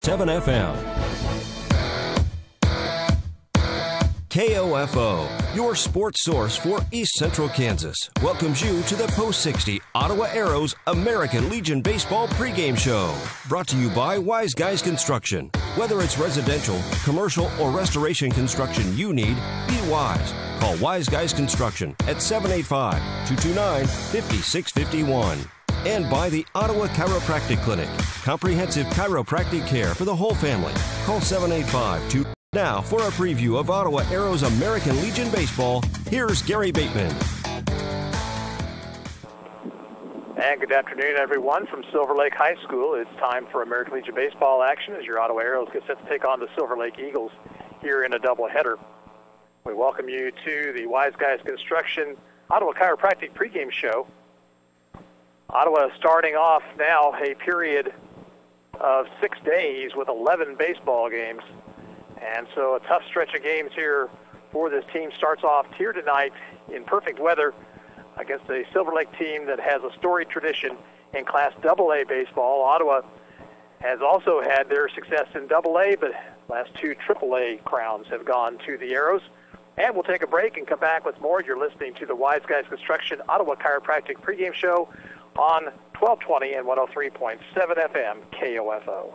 7 FM. KOFO, your sports source for East Central Kansas, welcomes you to the Post-60 Ottawa Arrows American Legion Baseball pregame show. Brought to you by Wise Guys Construction. Whether it's residential, commercial, or restoration construction you need, be wise. Call Wise Guys Construction at 785-229-5651. And by the Ottawa Chiropractic Clinic. Comprehensive chiropractic care for the whole family. Call 785-2... Now, for a preview of Ottawa Arrows American Legion Baseball, here's Gary Bateman. And good afternoon, everyone, from Silver Lake High School. It's time for American Legion Baseball action as your Ottawa Arrows get set to take on the Silver Lake Eagles here in a doubleheader. We welcome you to the Wise Guys Construction Ottawa Chiropractic pregame show. Ottawa starting off now a period of 6 days with 11 baseball games. And so a tough stretch of games here for this team. Starts off here tonight in perfect weather against a Silver Lake team that has a storied tradition in Class AA baseball. Ottawa has also had their success in AA, but last two AAA crowns have gone to the Arrows. And we'll take a break and come back with more. You're listening to the Wise Guys Construction Ottawa Chiropractic pregame show on 1220 and 103.7 FM KOFO.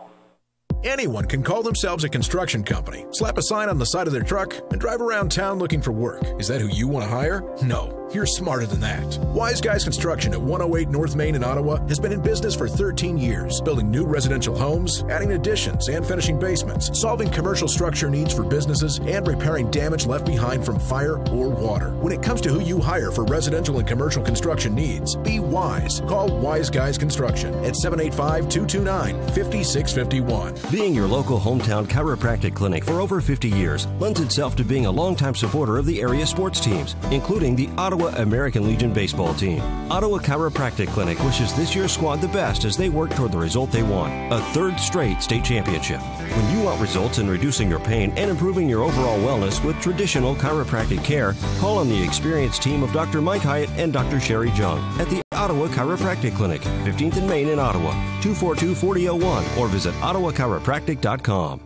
Anyone can call themselves a construction company, slap a sign on the side of their truck, and drive around town looking for work. Is that who you want to hire? No, you're smarter than that. Wise Guys Construction at 108 North Main in Ottawa has been in business for 13 years, building new residential homes, adding additions and finishing basements, solving commercial structure needs for businesses, and repairing damage left behind from fire or water. When it comes to who you hire for residential and commercial construction needs, be wise. Call Wise Guys Construction at 785-229-5651. Being your local hometown chiropractic clinic for over 50 years lends itself to being a longtime supporter of the area sports teams, including the Ottawa American Legion baseball team. Ottawa Chiropractic Clinic wishes this year's squad the best as they work toward the result they want, a third straight state championship. When you want results in reducing your pain and improving your overall wellness with traditional chiropractic care, call on the experienced team of Dr. Mike Hyatt and Dr. Sherry Jung at the Ottawa Chiropractic Clinic, 15th and Main in Ottawa, 242-4001, or visit ottawachiropractic.com.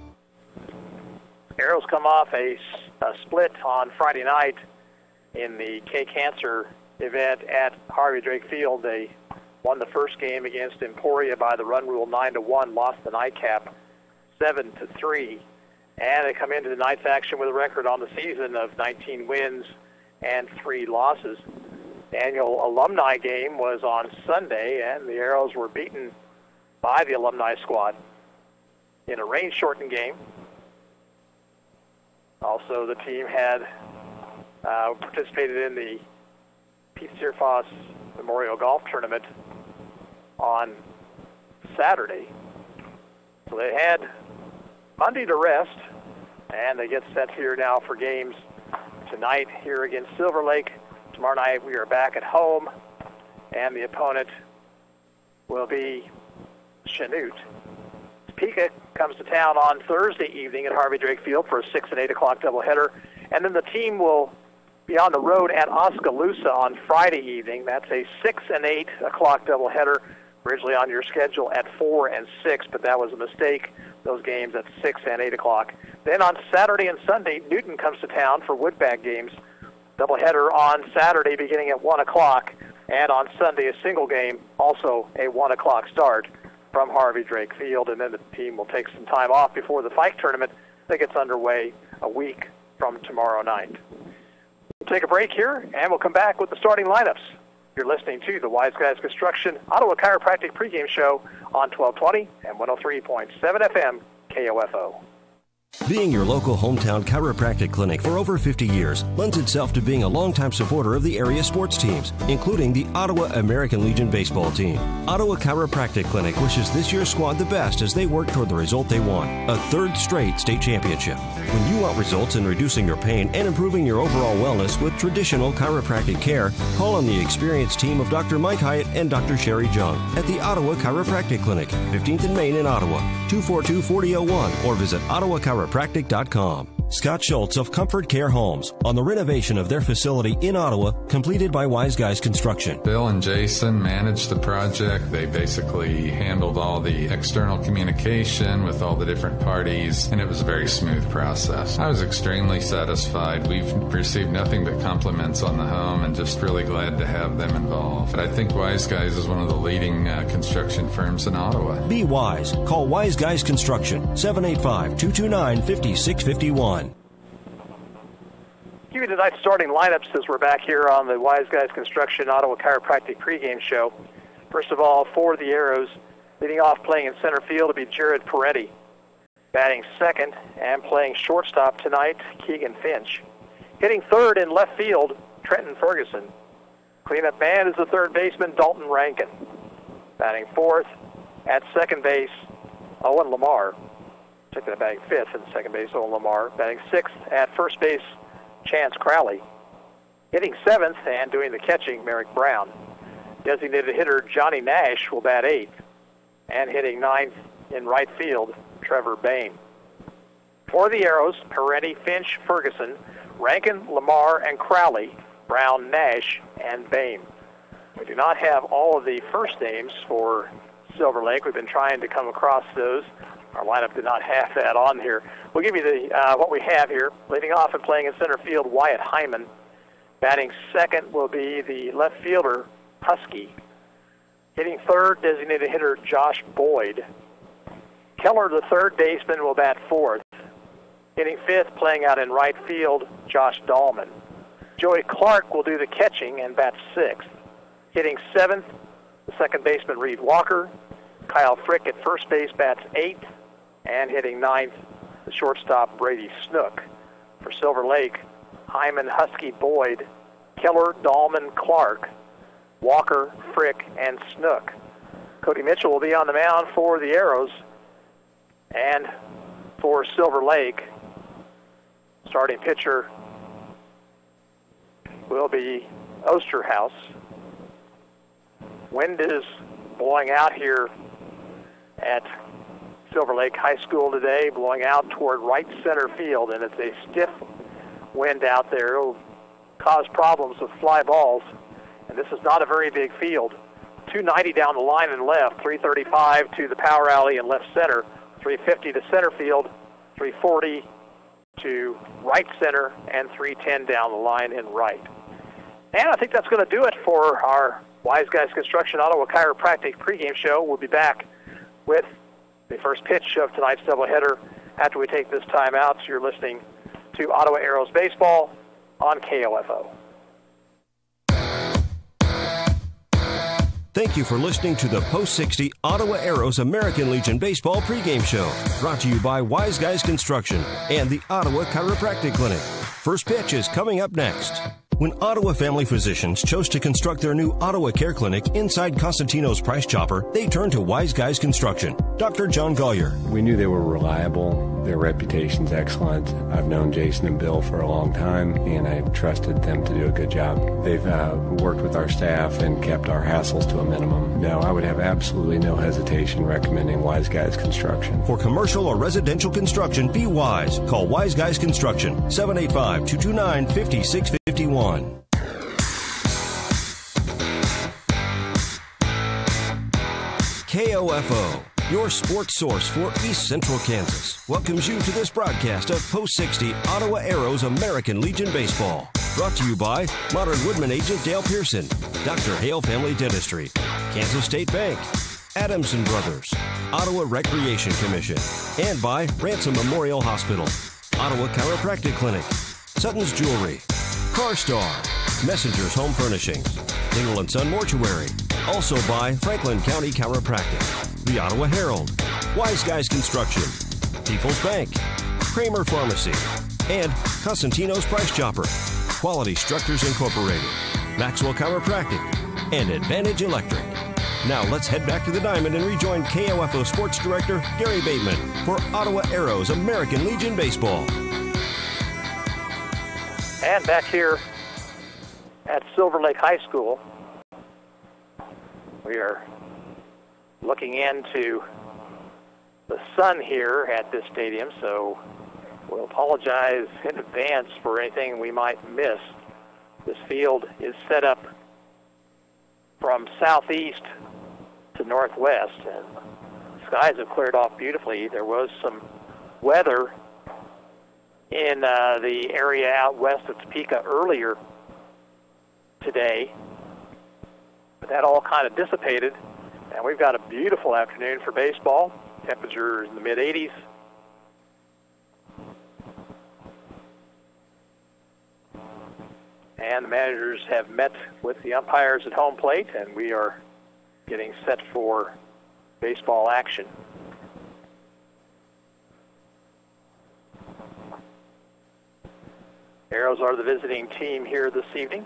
Arrows come off a split on Friday night in the K-Cancer event at Harvey Drake Field. They won the first game against Emporia by the run rule 9-1, lost the nightcap 7-3, and they come into tonight's action with a record on the season of 19 wins and 3 losses. The annual alumni game was on Sunday, and the Arrows were beaten by the alumni squad in a rain-shortened game. Also, the team had participated in the Pete Searfoss Memorial Golf Tournament on Saturday. So they had Monday to rest, and they get set here now for games tonight here against Silver Lake. Tomorrow night we are back at home, and the opponent will be Chanute. Topeka comes to town on Thursday evening at Harvey Drake Field for a 6 and 8 o'clock doubleheader, and then the team will be on the road at Oskaloosa on Friday evening. That's a 6 and 8 o'clock doubleheader, originally on your schedule at 4 and 6, but that was a mistake. Those games at 6 and 8 o'clock. Then on Saturday and Sunday, Newton comes to town for Woodbag games. Doubleheader on Saturday beginning at 1 o'clock, and on Sunday a single game, also a 1 o'clock start from Harvey Drake Field, and then the team will take some time off before the Fike tournament that gets underway a week from tomorrow night. We'll take a break here, and we'll come back with the starting lineups. You're listening to the Wise Guys Construction Ottawa Chiropractic pregame show on 1220 and 103.7 FM KOFO. Being your local hometown chiropractic clinic for over 50 years lends itself to being a longtime supporter of the area sports teams, including the Ottawa American Legion baseball team. Ottawa Chiropractic Clinic wishes this year's squad the best as they work toward the result they want, a third straight state championship. When you want results in reducing your pain and improving your overall wellness with traditional chiropractic care, call on the experienced team of Dr. Mike Hyatt and Dr. Sherry Jung at the Ottawa Chiropractic Clinic, 15th and Main in Ottawa, 242-4001, or visit ottawachiropractic.com. Scott Schultz of Comfort Care Homes on the renovation of their facility in Ottawa, completed by Wise Guys Construction. Bill and Jason managed the project. They basically handled all the external communication with all the different parties, and it was a very smooth process. I was extremely satisfied. We've received nothing but compliments on the home and just really glad to have them involved. But I think Wise Guys is one of the leading construction firms in Ottawa. Be wise. Call Wise Guys Construction, 785-229-5651. Give you tonight's starting lineups as we're back here on the Wise Guys Construction Ottawa Chiropractic pregame show. First of all, for the Arrows, leading off playing in center field will be Jared Peretti. Batting second and playing shortstop tonight, Keegan Finch. Hitting third in left field, Trenton Ferguson. Cleanup man is the third baseman, Dalton Rankin. Batting fourth at second base, Owen Lamar. Taking it batting fifth at second base, Owen Lamar. Batting sixth at first base, Chance Crowley. Hitting seventh and doing the catching, Merrick Brown. Designated hitter Johnny Nash will bat eighth. And hitting ninth in right field, Trevor Bain. For the Arrows, Peretti, Finch, Ferguson, Rankin, Lamar, and Crowley, Brown, Nash, and Bain. We do not have all of the first names for Silver Lake. We've been trying to come across those. Our lineup did not have that on here. We'll give you the what we have here. Leading off and playing in center field, Wyatt Hyman. Batting second will be the left fielder, Husky. Hitting third, designated hitter Josh Boyd. Keller, the third baseman, will bat fourth. Hitting fifth, playing out in right field, Josh Dahlman. Joey Clark will do the catching and bat sixth. Hitting seventh, the second baseman, Reed Walker. Kyle Frick at first base bats eighth. And hitting ninth, the shortstop, Brady Snook. For Silver Lake, Hyman, Husky, Boyd, Keller, Dahlman, Clark, Walker, Frick, and Snook. Cody Mitchell will be on the mound for the Arrows. And for Silver Lake, starting pitcher will be Osterhaus. Wind is blowing out here at Silver Lake High School today, blowing out toward right center field, and it's a stiff wind out there. It'll cause problems with fly balls, and this is not a very big field. 290 down the line and left, 335 to the power alley and left center, 350 to center field, 340 to right center, and 310 down the line and right. And I think that's going to do it for our Wise Guys Construction Ottawa Chiropractic pregame show. We'll be back with the first pitch of tonight's doubleheader after we take this time out. So you're listening to Ottawa Arrows Baseball on KOFO. Thank you for listening to the Post 60 Ottawa Arrows American Legion Baseball pregame show, brought to you by Wise Guys Construction and the Ottawa Chiropractic Clinic. First pitch is coming up next. When Ottawa Family Physicians chose to construct their new Ottawa Care Clinic inside Costantino's Price Chopper, they turned to Wise Guys Construction. Dr. John Gollier. We knew they were reliable. Their reputation's excellent. I've known Jason and Bill for a long time, and I trusted them to do a good job. They've worked with our staff and kept our hassles to a minimum. No, I would have absolutely no hesitation recommending Wise Guys Construction. For commercial or residential construction, be wise. Call Wise Guys Construction, 785-229-5651. KOFO, your sports source for East Central Kansas, welcomes you to this broadcast of Post 60 Ottawa Arrows American Legion Baseball. Brought to you by Modern Woodman agent Dale Pearson, Dr. Hale Family Dentistry, Kansas State Bank, Adamson Brothers, Ottawa Recreation Commission, and by Ransom Memorial Hospital, Ottawa Chiropractic Clinic, Sutton's Jewelry, CarStar, Messenger's Home Furnishings, Dingle & Son Mortuary, also by Franklin County Chiropractic, the Ottawa Herald, Wise Guys Construction, People's Bank, Kramer Pharmacy, and Costantino's Price Chopper, Quality Structures Incorporated, Maxwell Chiropractic, and Advantage Electric. Now let's head back to the Diamond and rejoin KOFO Sports Director Gary Bateman for Ottawa Arrows American Legion Baseball. And back here at Silver Lake High School, we are looking into the sun here at this stadium, so We'll apologize in advance for anything we might miss. This field is set up from southeast to northwest, and skies have cleared off beautifully. There was some weather in the area out west of Topeka earlier today, but that all kind of dissipated, and we've got a beautiful afternoon for baseball. Temperatures in the mid-80s. And the managers have met with the umpires at home plate, and we are getting set for baseball action. Arrows are the visiting team here this evening.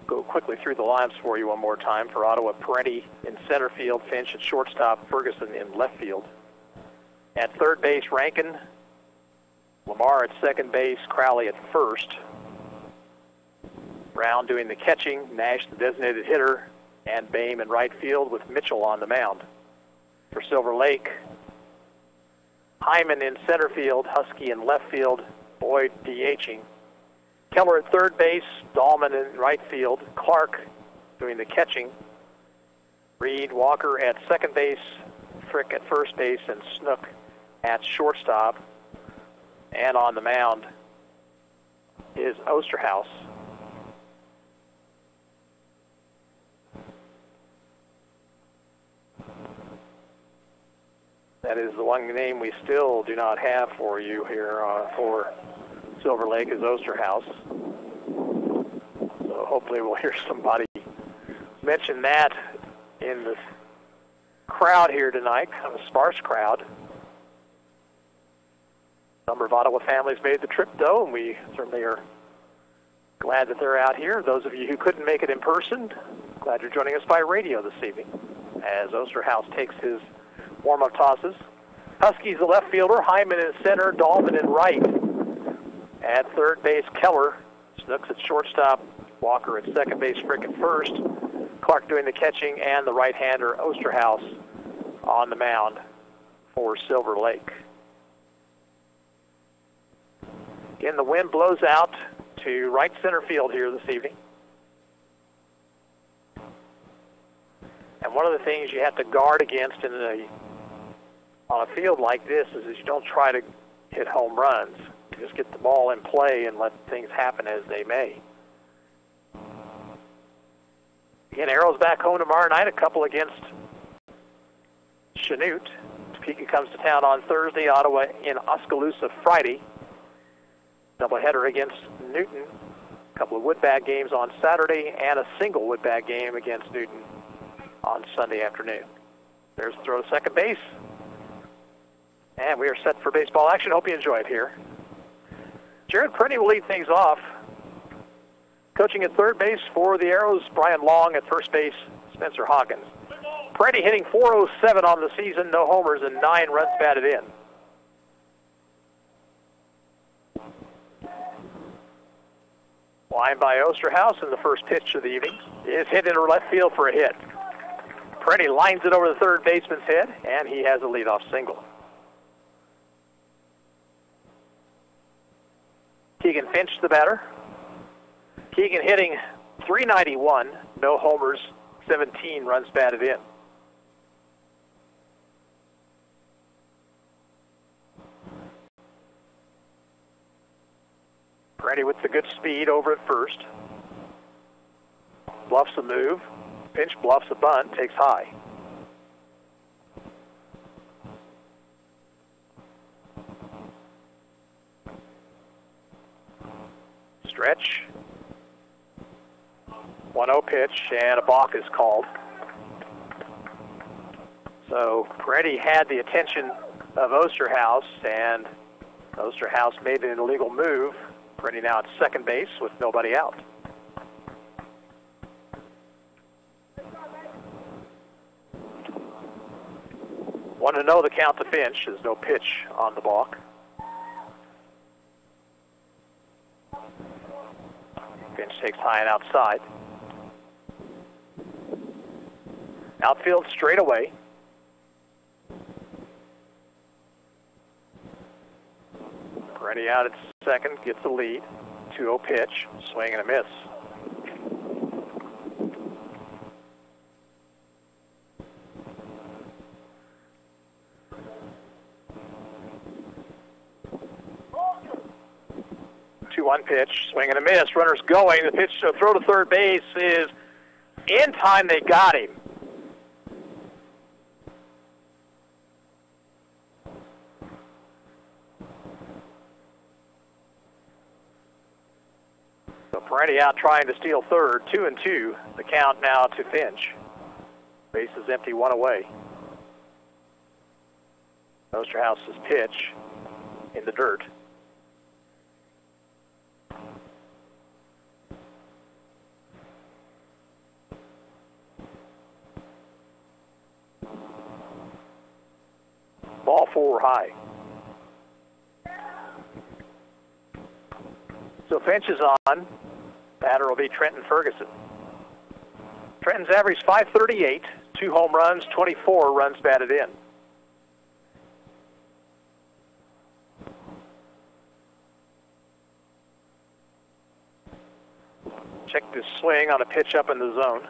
Go quickly through the lines for you one more time. For Ottawa, Parenti in center field, Finch at shortstop, Ferguson in left field. At third base, Rankin, Lamar at second base, Crowley at first. Brown doing the catching, Nash the designated hitter, and Boehm in right field with Mitchell on the mound. For Silver Lake, Hyman in center field, Husky in left field, Boyd DHing. Keller at third base, Dahlman in right field, Clark doing the catching. Reed, Walker at second base, Frick at first base, and Snook at shortstop. And on the mound is Osterhaus. That is the one name we still do not have for you here for Silver Lake is Osterhaus. So hopefully we'll hear somebody mention that in the crowd here tonight, kind of a sparse crowd. A number of Ottawa families made the trip, though, and we certainly are glad that they're out here. Those of you who couldn't make it in person, glad you're joining us by radio this evening as Osterhaus takes his warm-up tosses. Huskies the left fielder, Hyman in center, Dahlman in right. At third base, Keller. Snooks at shortstop, Walker at second base, Frick at first. Clark doing the catching, and the right-hander, Osterhaus, on the mound for Silver Lake. Again, the wind blows out to right center field here this evening. And one of the things you have to guard against on a field like this is you don't try to hit home runs. You just get the ball in play and let things happen as they may. Again, Arrows back home tomorrow night, a couple against Chanute. Topeka comes to town on Thursday, Ottawa in Oskaloosa Friday. Doubleheader against Newton. A couple of Woodbag games on Saturday and a single Woodbag game against Newton on Sunday afternoon. There's the throw to second base. And we are set for baseball action. Hope you enjoy it here. Jared Parenti will lead things off. Coaching at third base for the Arrows, Brian Long. At first base, Spencer Hawkins. Parenti hitting .407 on the season, no homers and 9 runs batted in. Line by Osterhaus, and the first pitch of the evening is hit into left field for a hit. Parenti lines it over the third baseman's head, and he has a leadoff single. Keegan Finch, the batter. Keegan hitting .391, no homers, 17 runs batted in. Parenti with the good speed over at first. Bluffs a move. Finch bluffs a bunt, takes high. Stretch. 1-0 pitch, and a balk is called. So Parenti had the attention of Osterhaus, and Osterhaus made an illegal move. Parenti now at second base with nobody out. Want to know the count to Finch. There's no pitch on the balk. Finch takes high and outside. Outfield straightaway. Peretti out at second, gets the lead. 2-0 pitch, swing and a miss. One pitch, swing and a miss. Runners going. The pitch to throw to third base is in time. They got him. So Peretti out trying to steal third. 2-2. The count now to Finch. Base is empty, one away. Osterhouse's pitch in the dirt. Ball 4 high. So Finch is on. Batter will be Trenton Ferguson. Trenton's averaged .538, 2 home runs, 24 runs batted in. Check this swing on a pitch up in the zone.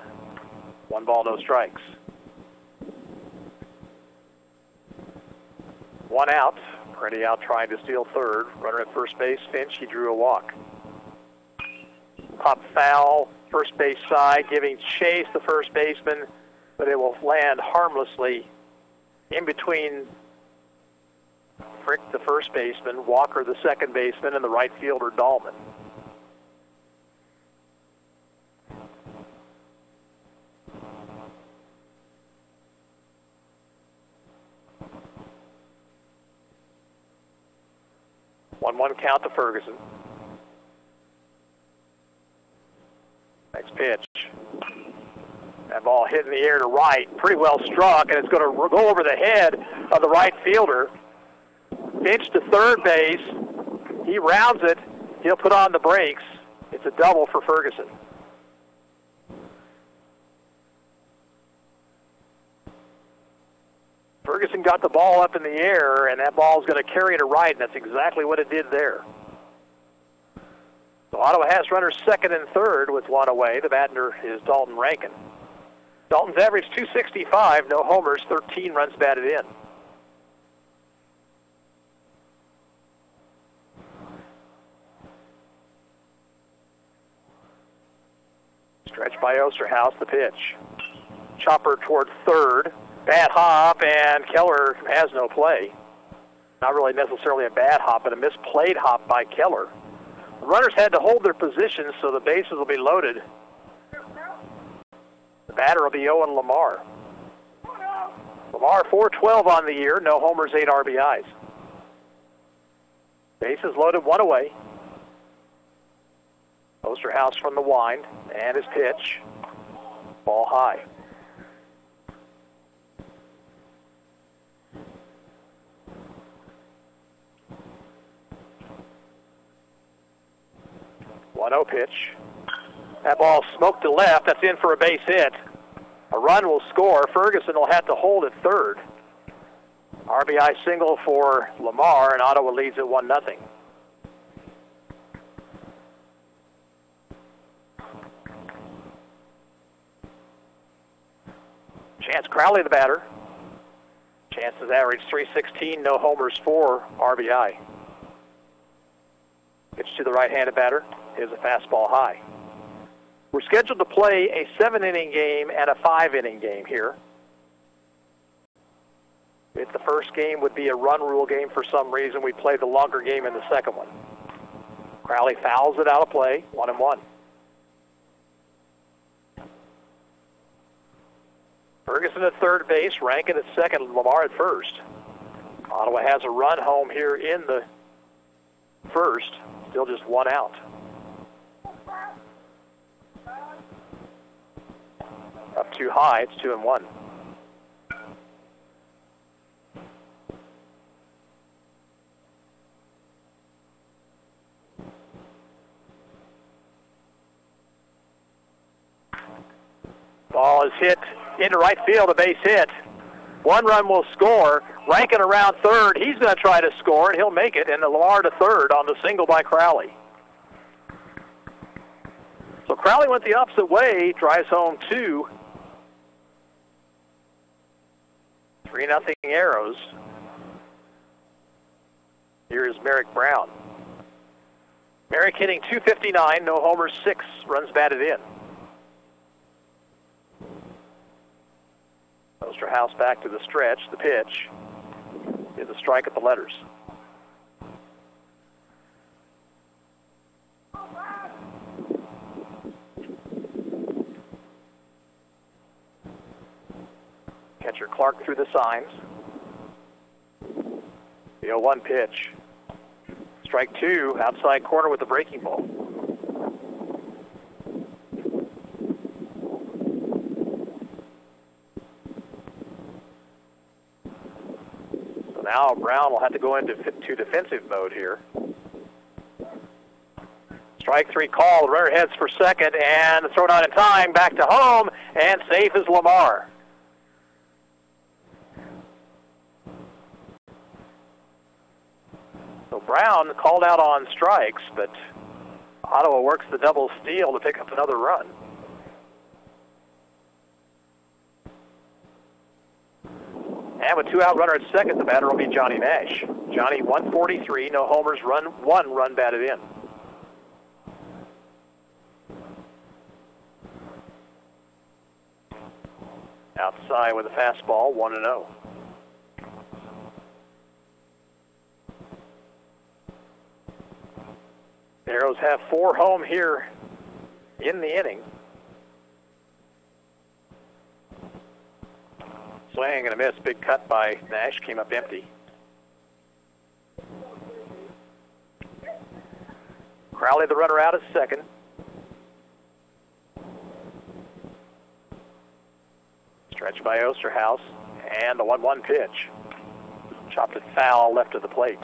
1 ball, no strikes. 1 out. Peretti out trying to steal third. Runner at first base, Finch. He drew a walk. Pop foul, first base side, giving chase the first baseman, but it will land harmlessly in between Frick, the first baseman, Walker, the second baseman, and the right fielder, Dahlman. One count to Ferguson. Next pitch. That ball hit in the air to right, pretty well struck, and it's going to go over the head of the right fielder. Pitch to third base. He rounds it. He'll put on the brakes. It's a double for Ferguson. Ferguson got the ball up in the air, and that ball is going to carry to right, and that's exactly what it did there. So Ottawa has runners second and third with 1 away. The batter is Dalton Rankin. Dalton's average .265, no homers, 13 runs batted in. Stretch by Osterhouse, the pitch. Chopper toward third. Bad hop, and Keller has no play. Not really necessarily a bad hop, but a misplayed hop by Keller. The runners had to hold their positions, so the bases will be loaded. The batter will be Owen Lamar. Lamar, .412 on the year, no homers, 8 RBIs. Bases loaded, 1 away. Osterhouse from the wind, and his pitch. Ball high. .1-0 pitch. That ball smoked to left. That's in for a base hit. A run will score. Ferguson will have to hold at third. RBI single for Lamar, and Ottawa leads at 1-0. Chance Crowley, the batter. Chance's average .316, no homers, 4 RBI. Pitch to the right-handed batter is a fastball high. We're scheduled to play a 7-inning game and a 5-inning game here. If the first game would be a run rule game for some reason, we play the longer game in the second one. Crowley fouls it out of play, 1-1. Ferguson at third base, Rankin at second, Lamar at first. Ottawa has a run home here in the first, still just 1 out. Up too high, it's 2-1. Ball is hit into right field, a base hit. 1 run will score. Rankin around third. He's going to try to score, and he'll make it. And Lamar to third on the single by Crowley. So Crowley went the opposite way, drives home 2. 3-0 Arrows. Here is Merrick Brown. Merrick hitting .259, no homers, 6 runs batted in. Osterhaus back to the stretch, the pitch is a strike at the letters. Catcher Clark through the signs. The 0-1 pitch. Strike 2, outside corner with the breaking ball. So now Brown will have to go into defensive mode here. Strike 3 call, the runner heads for second, and the throw down in time, back to home, and safe is Lamar. So Brown called out on strikes, but Ottawa works the double steal to pick up another run. And with 2 out runner at second, the batter will be Johnny Nash. Johnny 143, no homers, 1 run batted in. Outside with a fastball, 1-0. The Arrows have 4 home here in the inning. Swing and a miss. Big cut by Nash. Came up empty. Crowley, the runner out, is second. Stretch by Osterhaus. And the 1-1 pitch. Chopped it foul left of the plate.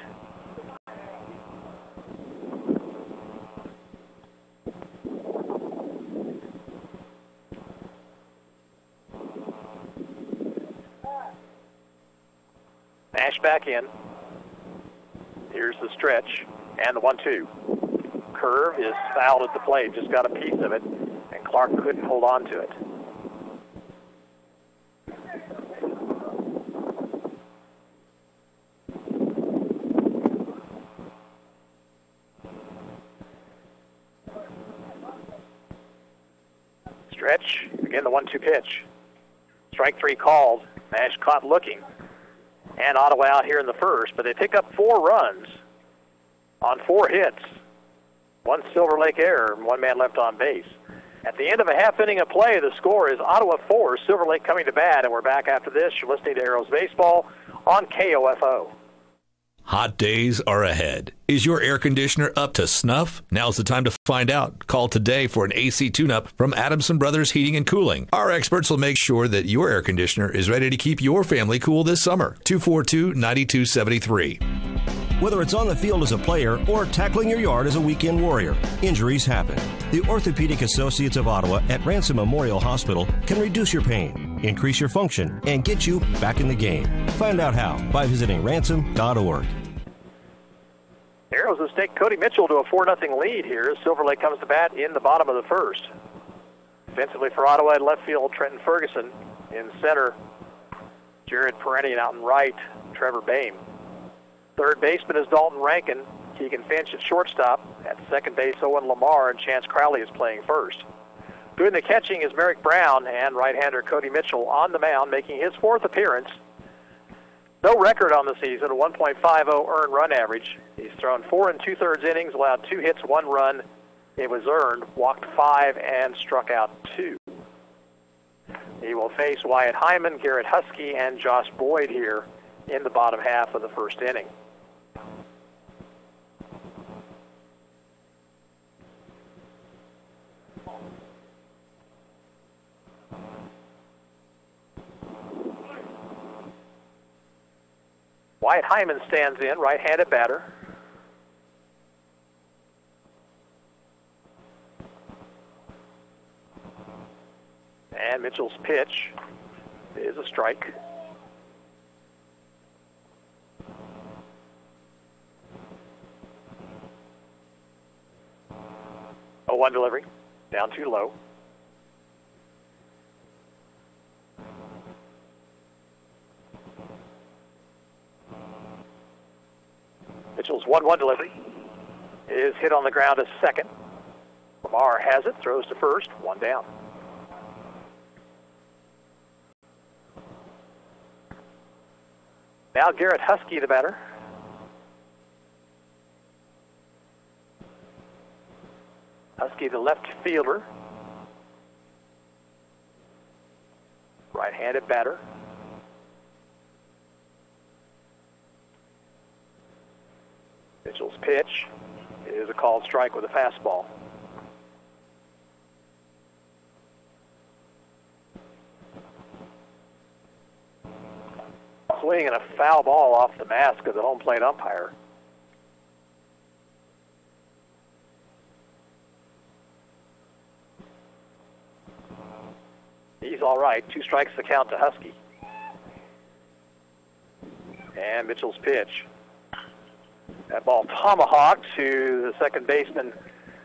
Nash back in. Here's the stretch and the 1-2. Curve is fouled at the plate, just got a piece of it, and Clark couldn't hold on to it. Stretch, again the 1-2 pitch. Strike 3 called. Nash caught looking. And Ottawa out here in the first, but they pick up 4 runs on 4 hits. 1 Silver Lake error, and 1 man left on base. At the end of a half inning of play, the score is Ottawa 4, Silver Lake coming to bat, and we're back after this. You're listening to Arrows Baseball on KOFO. Hot days are ahead. Is your air conditioner up to snuff? Now's the time to find out. Call today for an AC tune-up from Adamson Brothers Heating and Cooling. Our experts will make sure that your air conditioner is ready to keep your family cool this summer. 242-9273. Whether it's on the field as a player or tackling your yard as a weekend warrior, injuries happen. The Orthopedic Associates of Ottawa at Ransom Memorial Hospital can reduce your pain, increase your function, and get you back in the game. Find out how by visiting ransom.org. Arrows has taken Cody Mitchell to a 4-0 lead here as Silver Lake comes to bat in the bottom of the first. Defensively for Ottawa in left field, Trenton Ferguson. In center, Jared Perenian out in right, Trevor Boehm. Third baseman is Dalton Rankin. Keegan Finch at shortstop. At second base, Owen Lamar, and Chance Crowley is playing first. Doing the catching is Merrick Brown, and right-hander Cody Mitchell on the mound, making his 4th appearance. No record on the season, a 1.50 earned run average. He's thrown 4 2/3 innings, allowed 2 hits, 1 run. It was earned, walked 5, and struck out 2. He will face Wyatt Hyman, Garrett Husky, and Josh Boyd here in the bottom half of the first inning. Wyatt Hyman stands in, right-handed batter. And Mitchell's pitch is a strike. A 1 delivery, down too low. Mitchell's 1-1 delivery is hit on the ground as second. Lamar has it, throws to first, 1 down. Now Garrett Husky, the batter. Husky, the left fielder. Right-handed batter. Mitchell's pitch is a called strike with a fastball. Swing and a foul ball off the mask of the home plate umpire. He's all right. 2 strikes to count to Husky. And Mitchell's pitch. That ball tomahawked to the second baseman,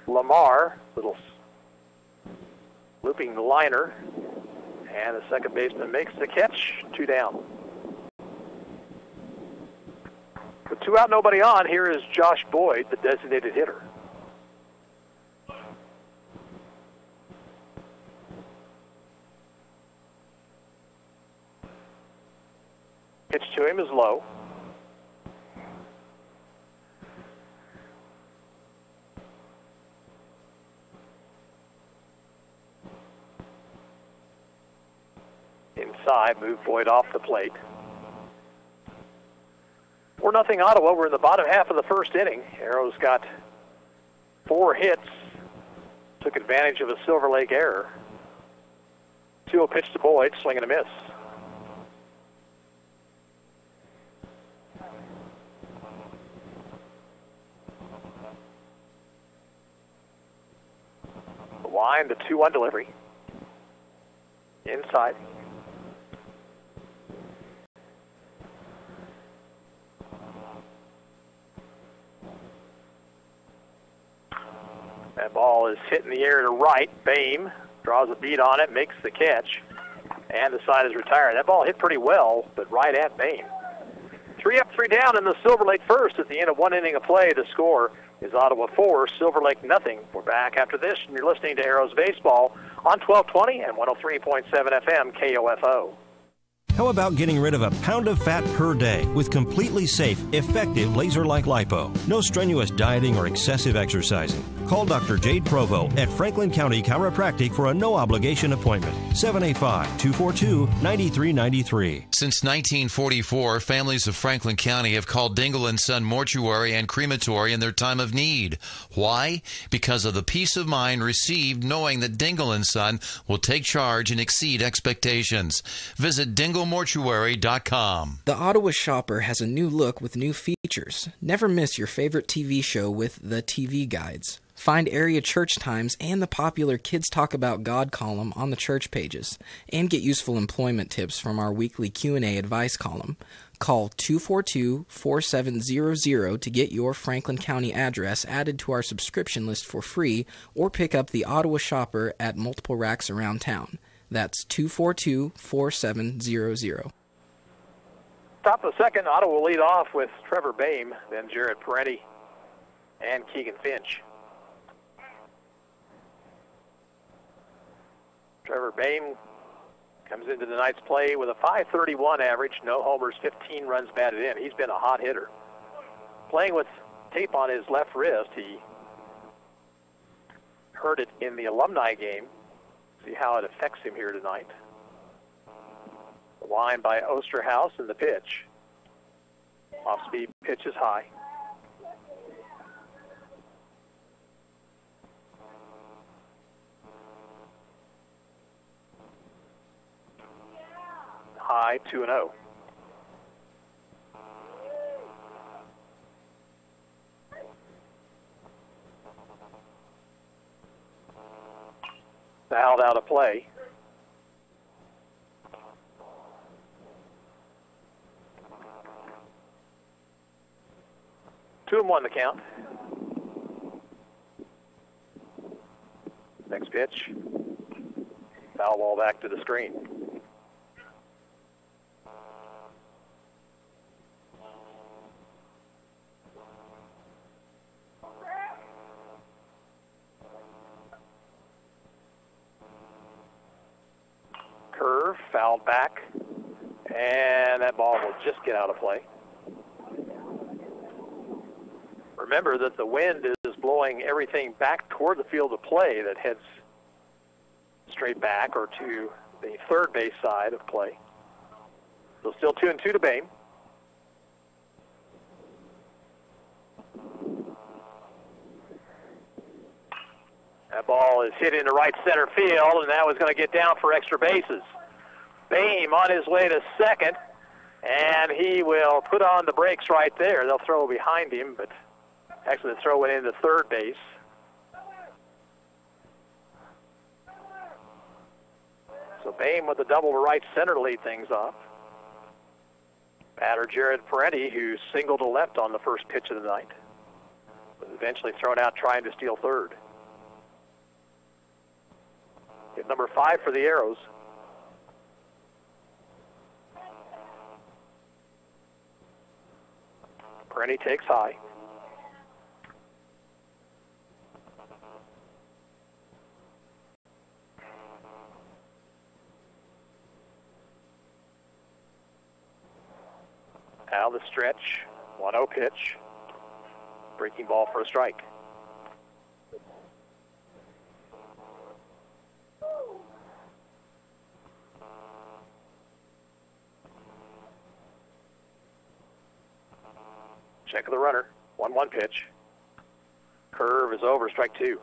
Lamar. Little looping liner. And the second baseman makes the catch. 2 down. With 2 out, nobody on, here is Josh Boyd, the designated hitter. Pitch to him is low. Inside, move Boyd off the plate. 4-0 Ottawa. We're in the bottom half of the first inning. Arrows got 4 hits. Took advantage of a Silver Lake error. 2-0 pitch to Boyd, swing and a miss. The line, the 2-1 delivery. Inside. That ball is hit in the air to right. Boehm draws a beat on it, makes the catch, and the side is retired. That ball hit pretty well, but right at Boehm. 3 up, 3 down in the Silver Lake first. At the end of 1 inning of play, the score is Ottawa 4, Silver Lake nothing. We're back after this, and you're listening to Arrows Baseball on 1220 and 103.7 FM KOFO. How about getting rid of a pound of fat per day with completely safe, effective laser-like lipo? No strenuous dieting or excessive exercising. Call Dr. Jade Provo at Franklin County Chiropractic for a no-obligation appointment. 785-242-9393. Since 1944, families of Franklin County have called Dingle & Son Mortuary and Crematory in their time of need. Why? Because of the peace of mind received knowing that Dingle & Son will take charge and exceed expectations. Visit dinglemortuary.com. The Ottawa Shopper has a new look with new features. Never miss your favorite TV show with the TV Guides. Find area church times and the popular Kids Talk About God column on the church pages, and get useful employment tips from our weekly Q&A advice column. Call 242-4700 to get your Franklin County address added to our subscription list for free, or pick up the Ottawa Shopper at multiple racks around town. That's 242-4700. Top of the second, Ottawa will lead off with Trevor Boehm, then Jared Peretti, and Keegan Finch. Trevor Boehm comes into tonight's play with a .531 average, no homers, 15 runs batted in. He's been a hot hitter. Playing with tape on his left wrist, he hurt it in the alumni game. See how it affects him here tonight. The line by Osterhaus and the pitch. Off-speed pitch is high. High, 2-0. Fouled out of play. 2-1 the count. Next pitch. Foul ball back to the screen. Curve, fouled back, and that ball will just get out of play. Remember that the wind is blowing everything back toward the field of play that heads straight back or to the third base side of play. So still 2-2 to Boehm. That ball is hit into right center field, and that was going to get down for extra bases. Boehm on his way to second, and he will put on the brakes right there. They'll throw behind him, but actually the throw went into third base. So Boehm with a double to right center to lead things off. Batter Jared Parenti, who singled to left on the first pitch of the night, was eventually thrown out trying to steal third. Hit number 5 for the Arrows. Parenti takes high. Out of the stretch, 1-0 pitch. Breaking ball for a strike. Check of the runner, 1-1 pitch. Curve is over, strike 2.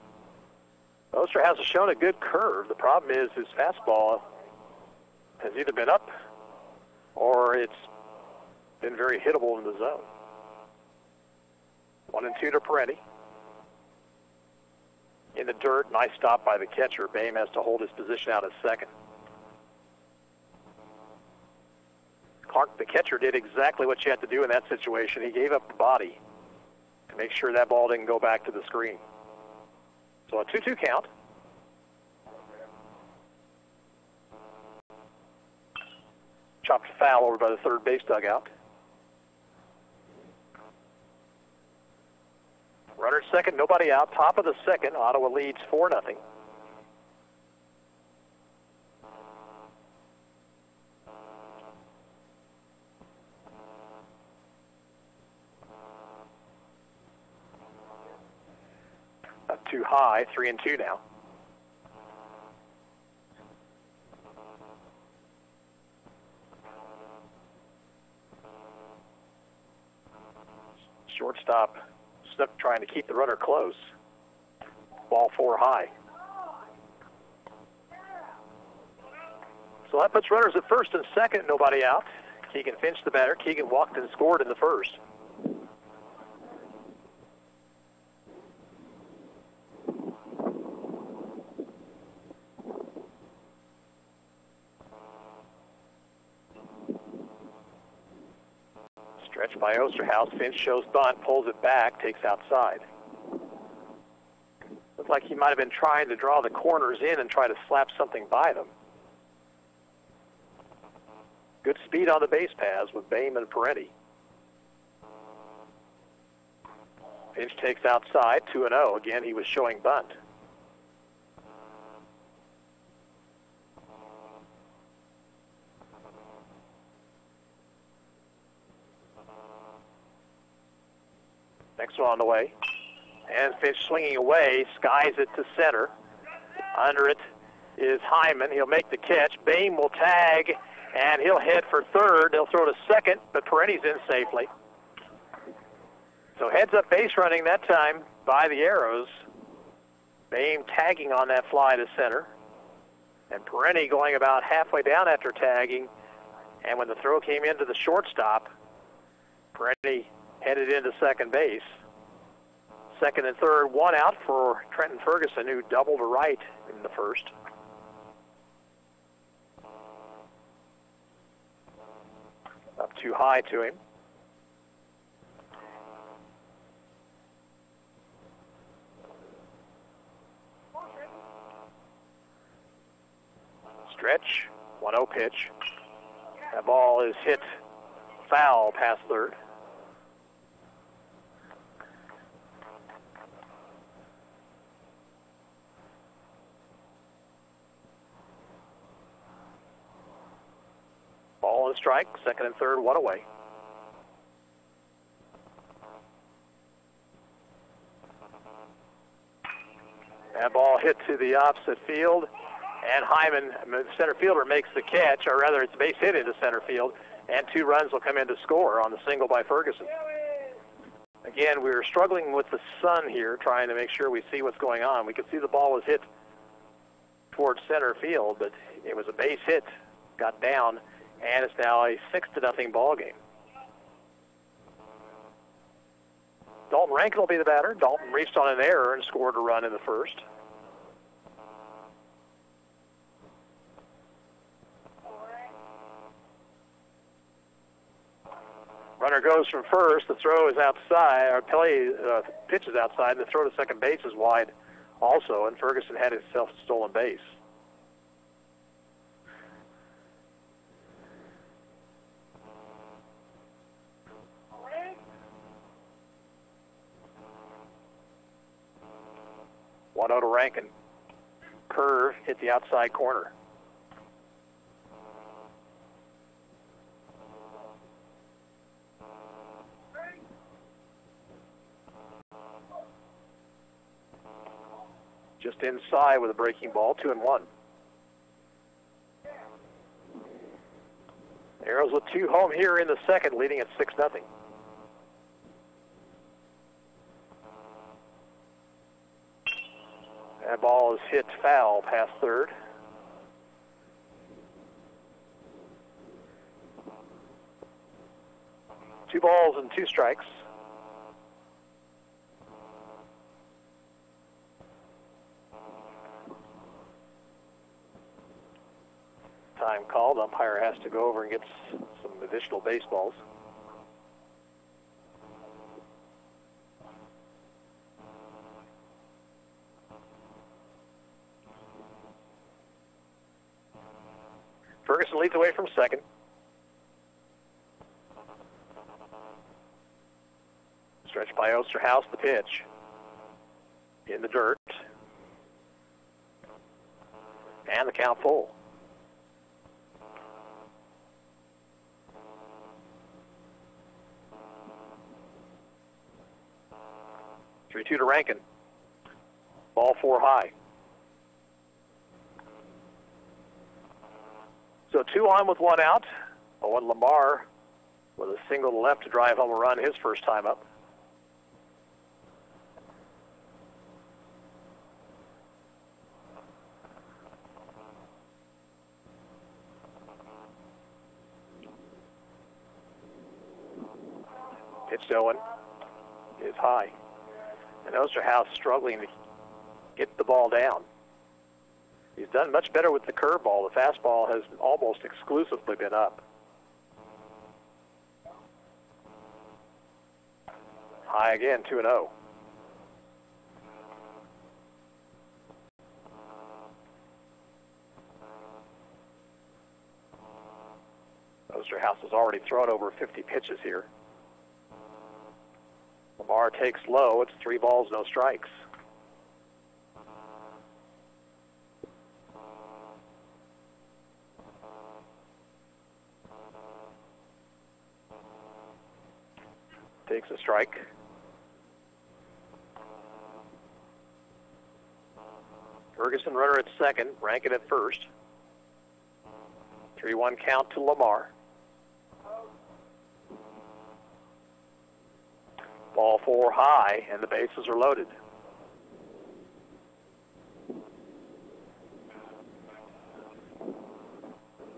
Oster hasn't shown a good curve. The problem is his fastball has either been up or it's been very hittable in the zone. 1-2 to Parenti. In the dirt, nice stop by the catcher. Boehm has to hold his position out at second. Clark, the catcher, did exactly what you had to do in that situation. He gave up the body to make sure that ball didn't go back to the screen. So a 2-2 count. Chopped foul over by the third base dugout. Runner second, nobody out. Top of the second, Ottawa leads 4-0. Up too high, 3-2 now. Shortstop Snook trying to keep the runner close. Ball 4 high. So that puts runners at first and second, nobody out. Keegan Finch the batter. Keegan walked and scored in the first. Stretch by Osterhaus. Finch shows bunt, pulls it back, takes outside. Looked like he might have been trying to draw the corners in and try to slap something by them. Good speed on the base paths with Boehm and Parenti. Finch takes outside, 2-0. Again, he was showing bunt. Next one on the way. And Finch swinging away, skies it to center. Under it is Hyman. He'll make the catch. Boehm will tag, and he'll head for third. They'll throw to second, but Parenti's in safely. So heads up base running that time by the Arrows. Boehm tagging on that fly to center. And Parenti going about halfway down after tagging. And when the throw came into the shortstop, Parenti headed into second base. Second and third, one out for Trenton Ferguson, who doubled to right in the first. Up too high to him. 1-0 pitch. That ball is hit foul past third. Ball and strike, second and third, one away. That ball hit to the opposite field, and Hyman, the center fielder, makes the catch, or rather it's base hit into center field, and 2 runs will come in to score on the single by Ferguson. Again, we were struggling with the sun here, trying to make sure we see what's going on. We could see the ball was hit towards center field, but it was a base hit, got down, and it's now a 6-0 ball game. Dalton Rankin will be the batter. Dalton reached on an error and scored a run in the first. Runner goes from first. The throw is outside, or pitch is outside, and the throw to second base is wide also, and Ferguson had himself a stolen base. One out to Rankin. Curve hit the outside corner. Just inside with a breaking ball, 2-1. Arrows with 2 home here in the second, leading at 6-0. That ball is hit foul past third. Two balls and 2 strikes. Time called. Umpire has to go over and get some additional baseballs. Ferguson leads away from second. Stretched by Osterhaus, the pitch. In the dirt. And the count full. Three-two to Rankin. Ball 4 high. So 2 on with 1 out. Owen Lamar with a single to left to drive home a run his first time up. Pitch to Owen is high. And Osterhaus struggling to get the ball down. He's done much better with the curveball. The fastball has almost exclusively been up. High again, 2-0. Osterhaus has already thrown over 50 pitches here. Lamar takes low. It's 3 balls, no strikes. Takes a strike. Ferguson runner at second, Rankin at first. 3-1 count to Lamar. Ball 4 high, and the bases are loaded.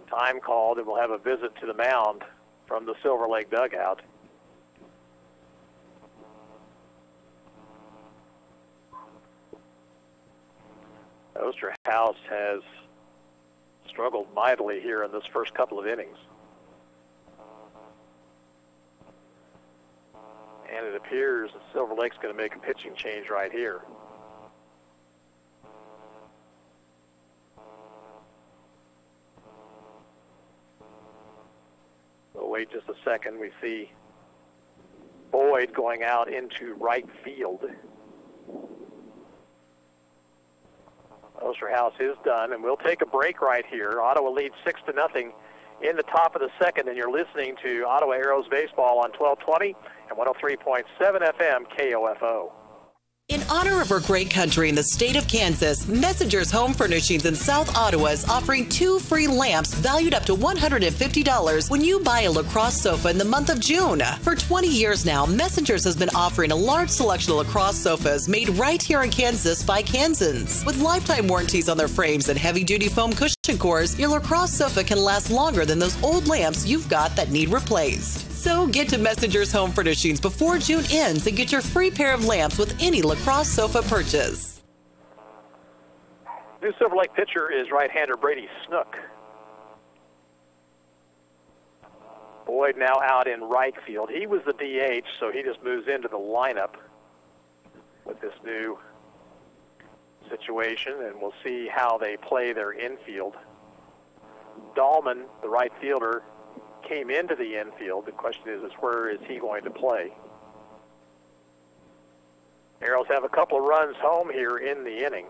Time called, and we'll have a visit to the mound from the Silver Lake dugout. Osterhaus has struggled mightily here in this first couple of innings. And it appears that Silver Lake's going to make a pitching change right here. wait just a second. We see Boyd going out into right field. Osterhaus is done, and we'll take a break right here. Ottawa leads 6-0 in the top of the second, and you're listening to Ottawa Arrows Baseball on 1220 and 103.7 FM KOFO. In honor of our great country in the state of Kansas, Messengers Home Furnishings in South Ottawa is offering 2 free lamps valued up to $150 when you buy a lacrosse sofa in the month of June. For 20 years now, Messengers has been offering a large selection of lacrosse sofas made right here in Kansas by Kansans. With lifetime warranties on their frames and heavy-duty foam cushion cores, your lacrosse sofa can last longer than those old lamps you've got that need replaced. So get to Messengers Home Furnishings before June ends and get your free pair of lamps with any lacrosse sofa purchase. New Silver Lake pitcher is right-hander Brady Snook. Boyd now out in right field. He was the DH, so he just moves into the lineup with this new situation, and we'll see how they play their infield. Dahlman, the right fielder, came into the infield. The question is where is he going to play? Arrows have a couple of runs home here in the inning.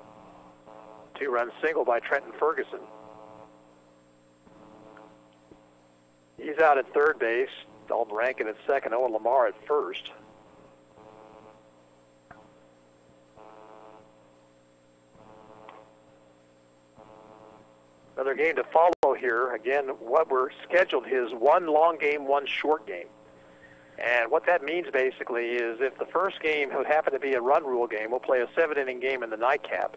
2-run single by Trenton Ferguson. He's out at third base. Dalton Rankin at second. Owen Lamar at first. Another game to follow here. Again, what we're scheduled is 1 long game, 1 short game. And what that means basically is if the first game would happen to be a run rule game, we'll play a 7-inning game in the nightcap.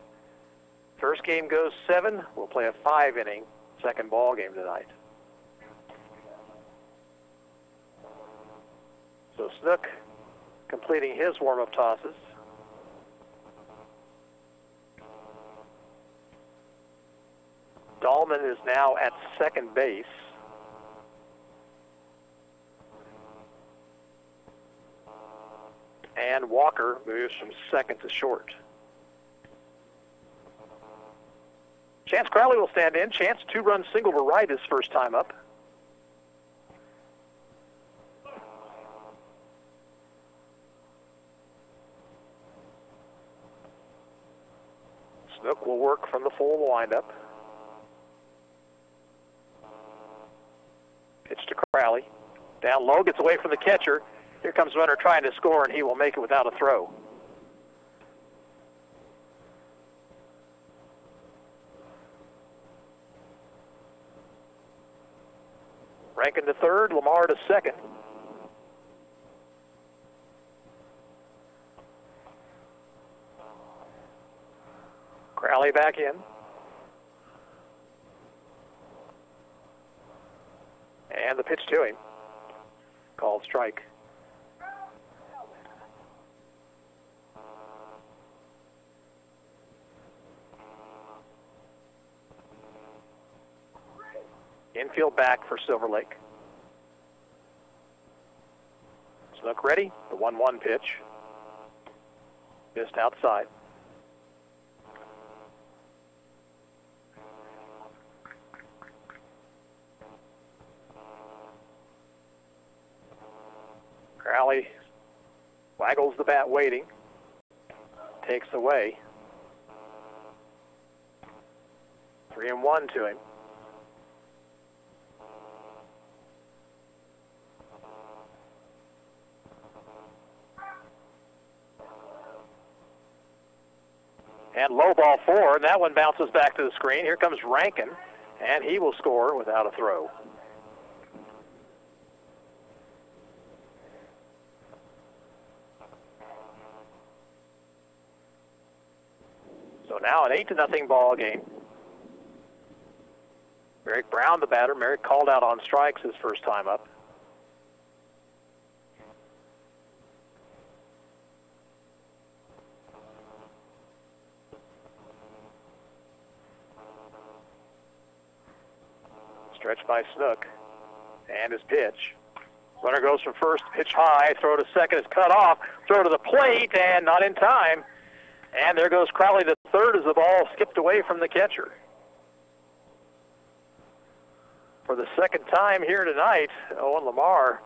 First game goes 7, we'll play a 5-inning second ball game tonight. So Snook completing his warm-up tosses. Dahlman is now at second base. And Walker moves from second to short. Chance Crowley will stand in. Chance 2-run single to right his first time up. Snook will work from the full windup. Pitch to Crowley. Down low, gets away from the catcher. Here comes runner trying to score, and he will make it without a throw. Rankin to third, Lamar to second. Crowley back in. And the pitch to him. Called strike. Infield back for Silver Lake. Snook ready. The 1-1 pitch. Missed outside. Crowley waggles the bat waiting. Takes away. 3-1 to him. And low ball 4, and that one bounces back to the screen. Here comes Rankin, and he will score without a throw. So now an 8-0 ball game. Merrick Brown, the batter. Merrick called out on strikes his first time up. Stretched by Snook. And his pitch. Runner goes from first, pitch high, throw to second is cut off, throw to the plate, and not in time. And there goes Crowley to third as the ball skipped away from the catcher. For the second time here tonight, Owen Lamar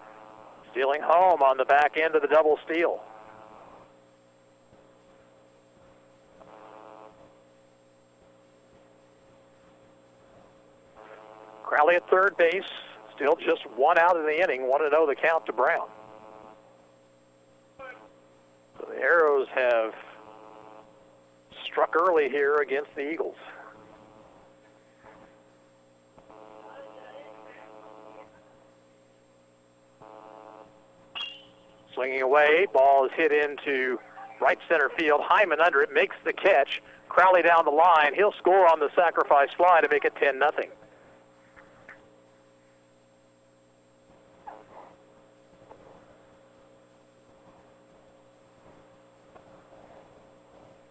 stealing home on the back end of the double steal. Crowley at third base, still just one out in the inning, 1-0 the count to Brown. So the Arrows have struck early here against the Eagles. Swinging away, ball is hit into right center field. Hyman under it, makes the catch. Crowley down the line. He'll score on the sacrifice fly to make it 10-0.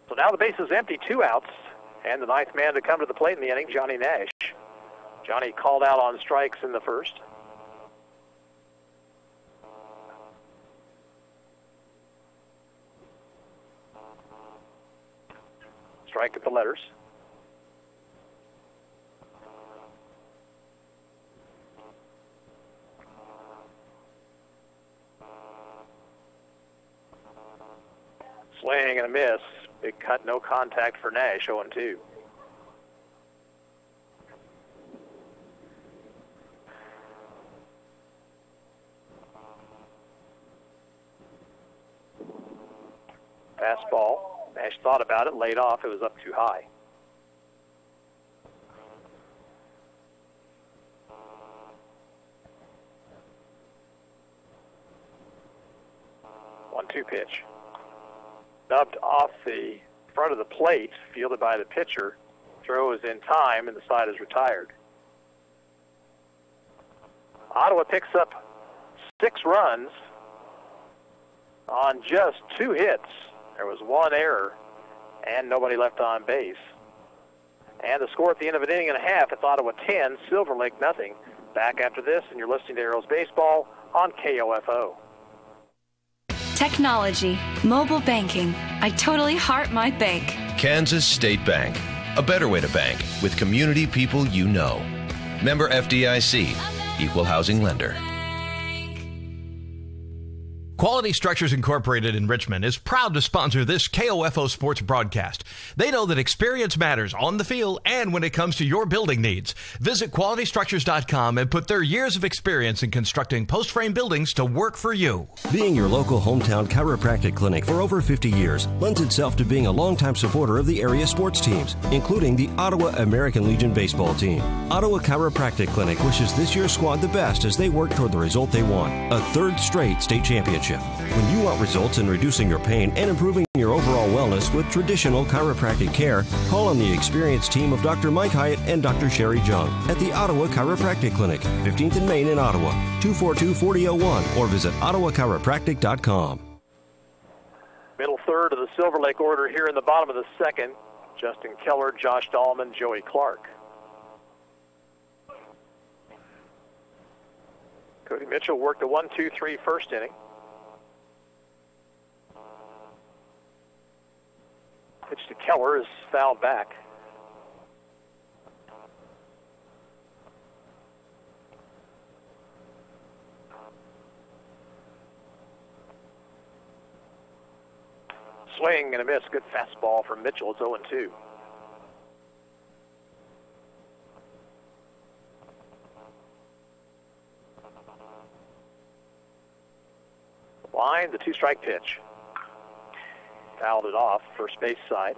So now the base is empty, 2 outs, and the ninth man to come to the plate in the inning, Johnny Nash. Johnny called out on strikes in the first. Strike at the letters. Swing and a miss. Big cut, no contact for Nash, 0-2. Fastball. Nash thought about it, laid off. It was up too high. One-two pitch. Dubbed off the front of the plate, fielded by the pitcher. Throw is in time, and the side is retired. Ottawa picks up 6 runs on just 2 hits. There was 1 error and nobody left on base. And the score at the end of an inning and a half, it's Ottawa 10, Silver Lake nothing. Back after this, and you're listening to Arrows Baseball on KOFO. Technology, mobile banking. I totally heart my bank. Kansas State Bank. A better way to bank with community people you know. Member FDIC. Equal housing lender. Quality Structures Incorporated in Richmond is proud to sponsor this KOFO sports broadcast. They know that experience matters on the field and when it comes to your building needs. Visit qualitystructures.com and put their years of experience in constructing post-frame buildings to work for you. Being your local hometown chiropractic clinic for over 50 years lends itself to being a longtime supporter of the area sports teams, including the Ottawa American Legion baseball team. Ottawa Chiropractic Clinic wishes this year's squad the best as they work toward the result they want, a 3rd straight state championship. When you want results in reducing your pain and improving your overall wellness with traditional chiropractic care, call on the experienced team of Dr. Mike Hyatt and Dr. Sherry Jung at the Ottawa Chiropractic Clinic, 15th and Main in Ottawa, 242-4001, or visit ottawachiropractic.com. Middle third of the Silver Lake order here in the bottom of the second. Justin Keller, Josh Dahlman, Joey Clark. Cody Mitchell worked a 1-2-3 first inning. Pitch to Keller is fouled back. Swing and a miss. Good fastball from Mitchell. It's 0-2. Line, the 2-strike pitch. Fouled it off, first base side.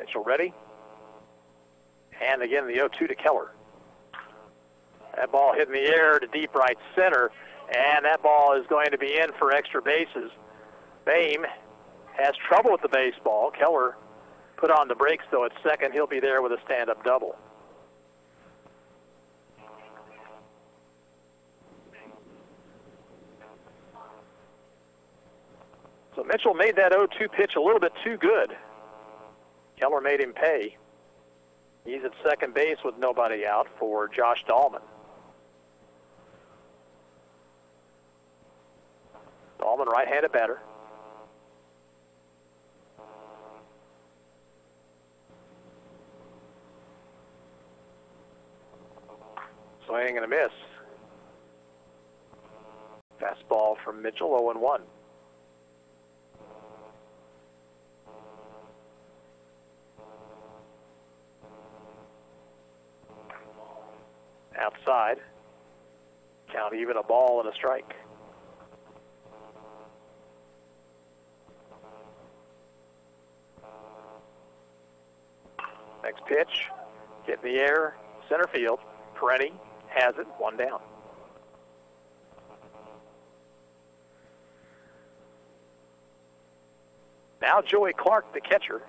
Mitchell ready. And again, the 0-2 to Keller. That ball hit in the air to deep right center, and that ball is going to be in for extra bases. Boehm has trouble with the baseball. Keller put on the brakes, though, at second. He'll be there with a stand-up double. So Mitchell made that 0-2 pitch a little bit too good. Keller made him pay. He's at second base with nobody out for Josh Dahlman. Dahlman, right-handed batter. Swing and a miss. Fastball from Mitchell, 0-1. Outside. Count even, a ball and a strike. Next pitch, hit in the air, center field. Perenni has it, one down. Now Joey Clark, the catcher.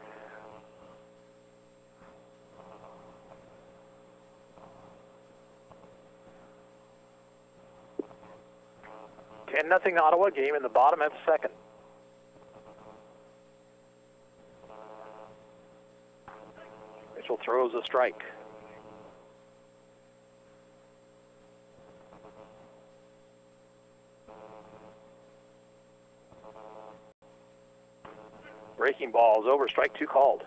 Nothing Ottawa, game in the bottom of the second. Mitchell throws a strike. Breaking ball is over, strike 2 called.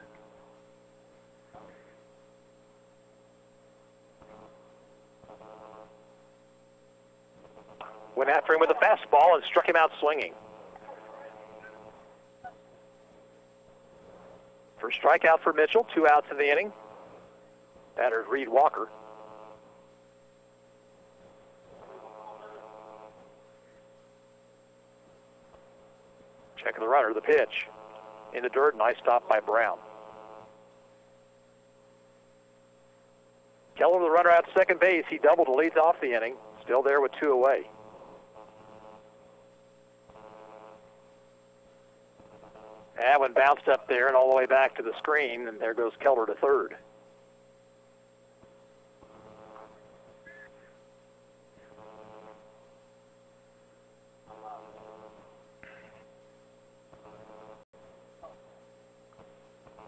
Went after him with a fastball and struck him out swinging. First strikeout for Mitchell, 2 outs in the inning. Batter Reed Walker. Checking the runner, the pitch. In the dirt, nice stop by Brown. Keller, the runner, at second base. He doubled to lead off the inning. Still there with 2 away. That one bounced up there and all the way back to the screen, and there goes Keller to third.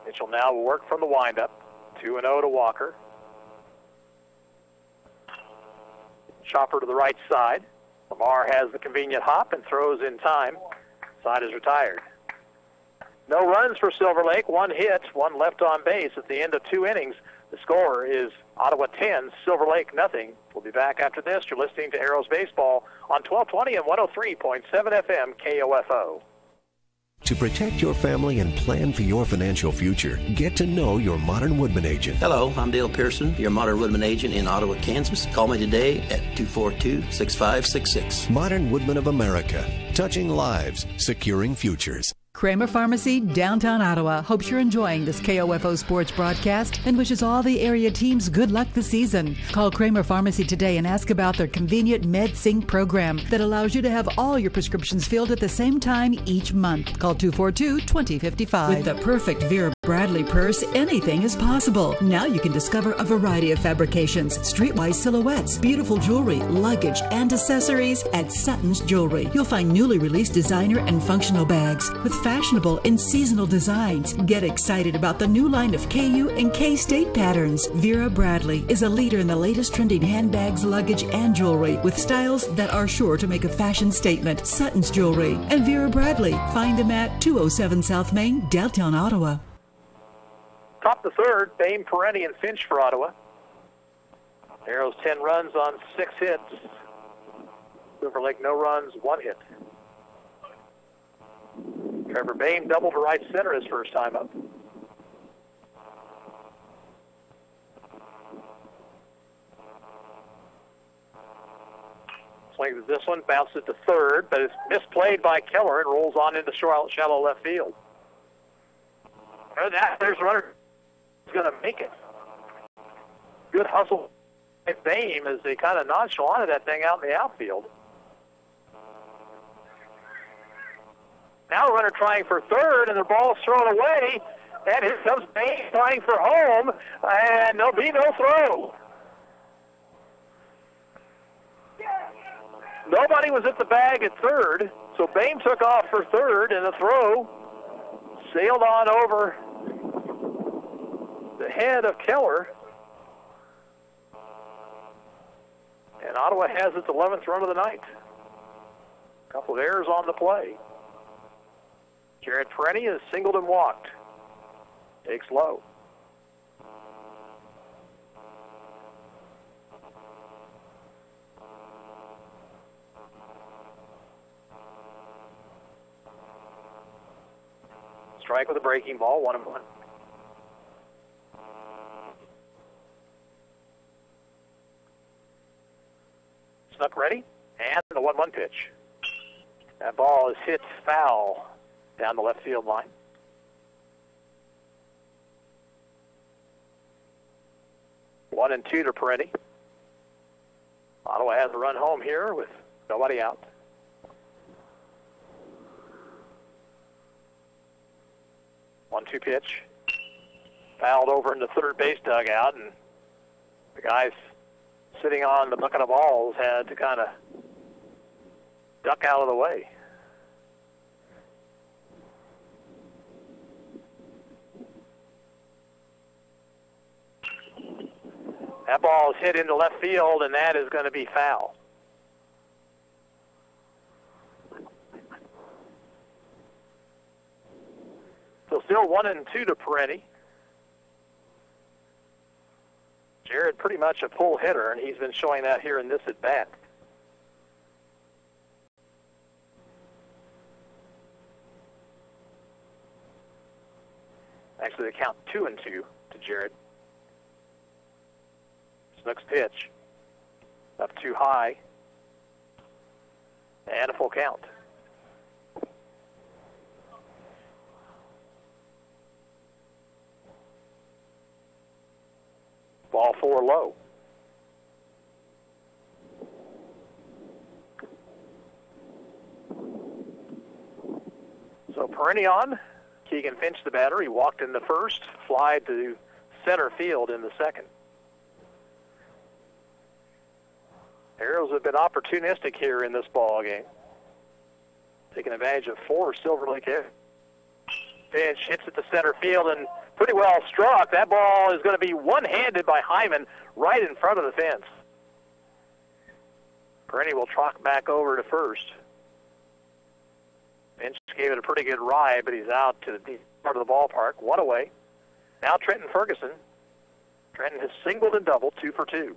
Mitchell now will work from the windup. 2-0 to Walker. Chopper to the right side. Lamar has the convenient hop and throws in time. Side is retired. No runs for Silver Lake, 1 hit, 1 left on base at the end of 2 innings. The score is Ottawa 10, Silver Lake nothing. We'll be back after this. You're listening to Arrows Baseball on 1220 and 103.7 FM KOFO. To protect your family and plan for your financial future, get to know your Modern Woodman agent. Hello, I'm Dale Pearson, your Modern Woodman agent in Ottawa, Kansas. Call me today at 242-6566. Modern Woodman of America, touching lives, securing futures. Kramer Pharmacy, downtown Ottawa, hopes you're enjoying this KOFO sports broadcast and wishes all the area teams good luck this season. Call Kramer Pharmacy today and ask about their convenient MedSync program that allows you to have all your prescriptions filled at the same time each month. Call 242-2055. With the perfect Vera Bradley purse, anything is possible. Now you can discover a variety of fabrications, streetwise silhouettes, beautiful jewelry, luggage, and accessories at Sutton's Jewelry. You'll find newly released designer and functional bags with fashionable and seasonal designs. Get excited about the new line of KU and K-State patterns. Vera Bradley is a leader in the latest trending handbags, luggage, and jewelry with styles that are sure to make a fashion statement. Sutton's Jewelry and Vera Bradley. Find them at 207 South Main, downtown Ottawa. Top the third, Bame, Perenni, and Finch for Ottawa. Arrows 10 runs on 6 hits. Silver Lake no runs, 1 hit. Trevor Bame doubled to right center his first time up. Swings at this one, bounces it to third, but it's misplayed by Keller and rolls on into shallow left field. There's a runner who's going to make it. Good hustle by Bame as they kind of nonchalanted that thing out in the outfield. Now a runner trying for third, and the ball's thrown away. And here comes Bame trying for home, and there'll be no throw. Nobody was at the bag at third, so Bame took off for third, and the throw sailed on over the head of Keller. And Ottawa has its 11th run of the night. A couple of errors on the play. Jared Perenni has singled and walked. Takes low. Strike with a breaking ball, 1-1. Snuck ready, and the 1-1 pitch. That ball is hit foul down the left field line. One and two to Perenni. Ottawa has a run home here with nobody out. One-two pitch. Fouled over in the third base dugout, and the guys sitting on the bucket of balls had to kind of duck out of the way. That ball is hit into left field, and that is going to be foul. So still 1-2 to Perenni. Jared pretty much a pull hitter, and he's been showing that here in this at-bat. Actually, they count 2-2 to Jared. Snook's pitch. Up too high. And a full count. Ball 4 low. So Perenni on. Keegan Finch, the batter. He walked in the first, fly to center field in the second. Arrows have been opportunistic here in this ball game, taking advantage of 4 Silver Lake hits. Finch hits it to center field and pretty well struck. That ball is going to be one-handed by Hyman right in front of the fence. Perenni will trot back over to first. Finch gave it a pretty good ride, but he's out to the deep part of the ballpark. One away. Now Trenton Ferguson. Trenton has singled and doubled, 2 for 2.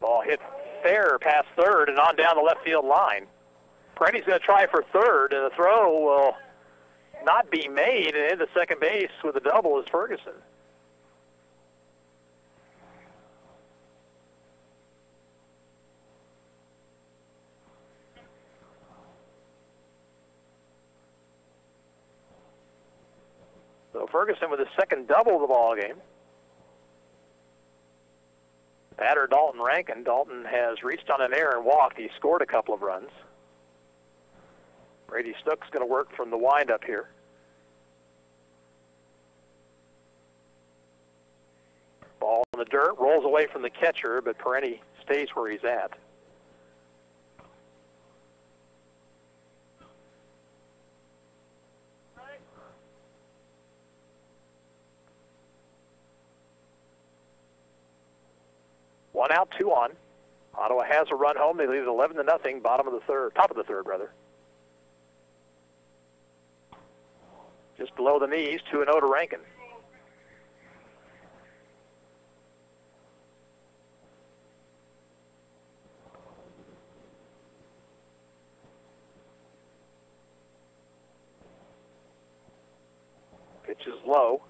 Ball hit fair past third and on down the left field line. Perenni's going to try for third, and the throw will not be made, and into second base with a double is Ferguson. So Ferguson with his second double of the ball game. Batter Dalton Rankin. Dalton has reached on an error and walked. He scored a couple of runs. Brady Snook's going to work from the windup here. Ball in the dirt, rolls away from the catcher, but Perenni stays where he's at. One out, 2 on. Ottawa has a run home. They lead 11-0, top of the third, rather. Just below the knees, 2-0 to Rankin. Pitch is low.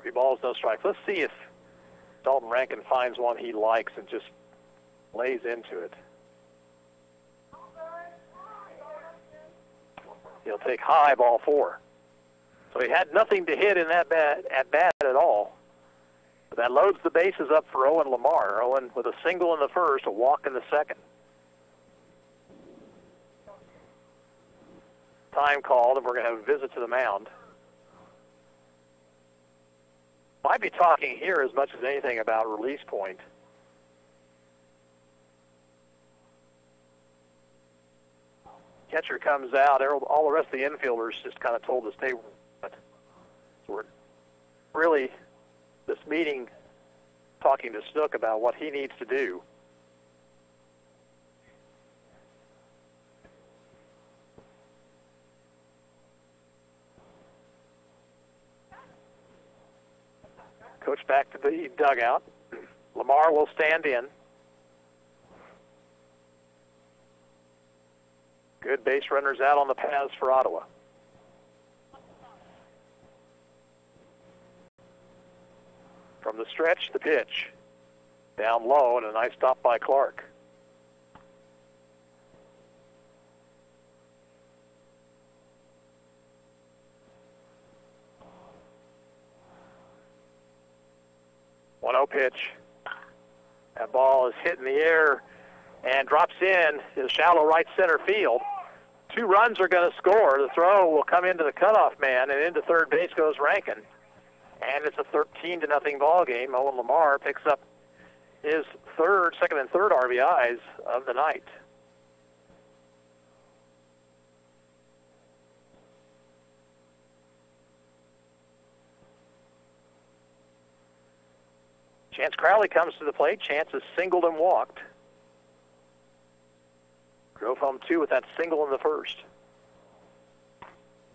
3 balls, no strikes. Let's see if Dalton Rankin finds one he likes and just lays into it. He'll take high, ball 4. So he had nothing to hit in that bat at all. But that loads the bases up for Owen Lamar. Owen with a single in the first, a walk in the second. Time called, and we're going to have a visit to the mound. Might be talking here as much as anything about release point. Catcher comes out. All the rest of the infielders just kind of told to stay. So we're really, this meeting, talking to Snook about what he needs to do. Coach back to the dugout. Lamar will stand in. Good base runners out on the paths for Ottawa. From the stretch, the pitch. Down low, and a nice stop by Clark. Pitch. That ball is hit in the air and drops in to shallow right center field. 2 runs are going to score. The throw will come into the cutoff man, and into third base goes Rankin. And it's a 13-0 ball game. Owen Lamar picks up his second and third RBIs of the night. Chance Crowley comes to the plate. Chance is singled and walked. Drove home 2 with that single in the first.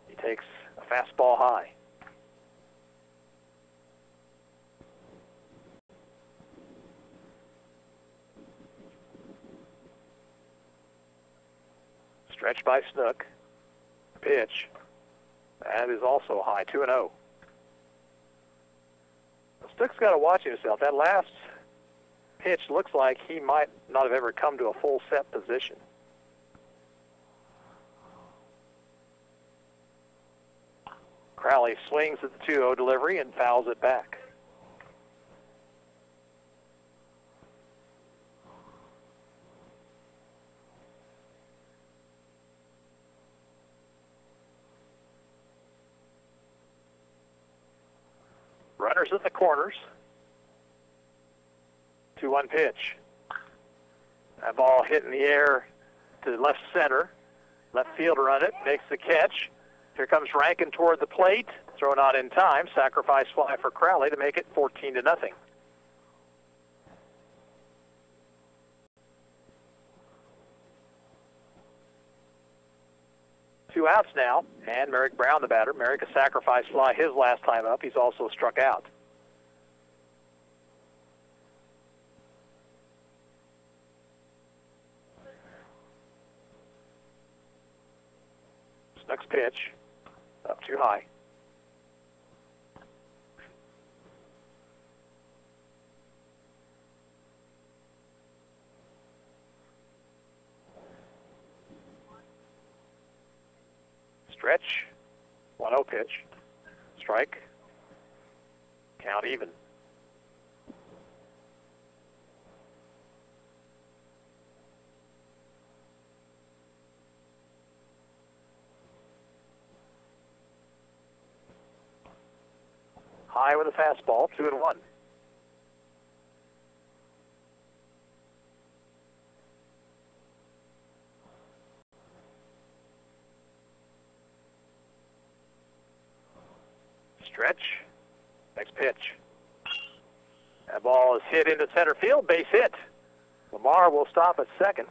He takes a fastball high. Stretch by Snook. Pitch. That is also high, 2-0. Snook's got to watch himself. That last pitch looks like he might not have ever come to a full set position. Crowley swings at the 2-0 delivery and fouls it back. Runners at the corners. 2-1 pitch. That ball hit in the air to left center. Left fielder on it, makes the catch. Here comes Rankin toward the plate. Thrown out in time. Sacrifice fly for Crowley to make it 14-0. 2 outs now, and Merrick Brown, the batter. Merrick a sacrifice fly his last time up. He's also struck out. Snook's pitch, up too high. Stretch, 1-0 pitch, strike, count even. High with a fastball, 2-1. Stretch, next pitch. That ball is hit into center field, base hit. Lamar will stop at second.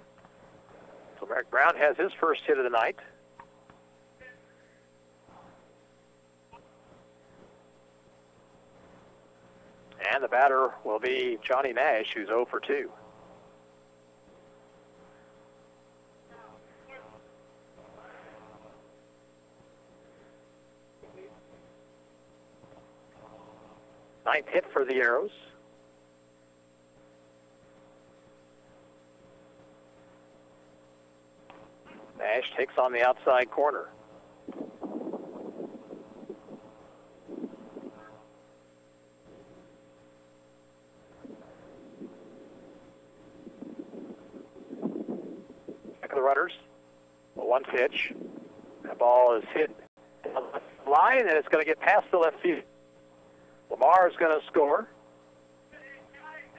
So Merrick Brown has his first hit of the night. And the batter will be Johnny Nash, who's 0 for 2. Ninth hit for the Arrows. Nash takes on the outside corner. Back of the runners. A 1 pitch. That ball is hit down the line, and it's going to get past the left field. Lamar is going to score.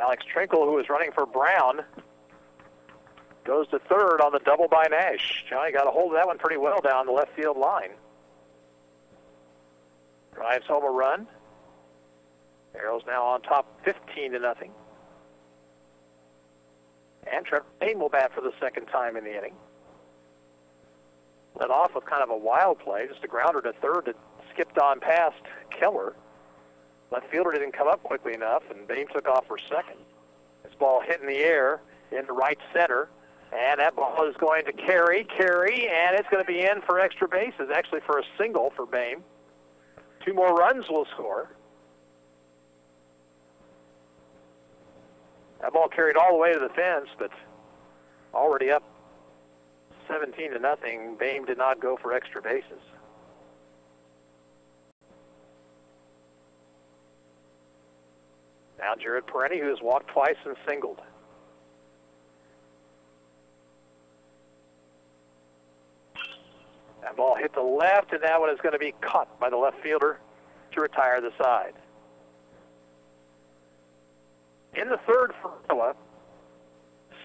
Alex Trinkle, who is running for Brown, Goes to third on the double by Nash. Johnny got a hold of that one pretty well down the left field line. Drives home a run. Arrows now on top 15-0. And Trevor Payne will bat for the second time in the inning. Led off with kind of a wild play, just a grounder to third that skipped on past Keller. Left fielder didn't come up quickly enough, and Bame took off for second. This ball hit in the air into right center, and that ball is going to carry, and it's going to be in for extra bases, actually for a single for Bame. 2 more runs will score. That ball carried all the way to the fence, but already up 17-0. Bame did not go for extra bases. Now Jared Perenni, who has walked twice and singled. That ball hit the left, and that one is going to be caught by the left fielder to retire the side. In the third for Ottawa,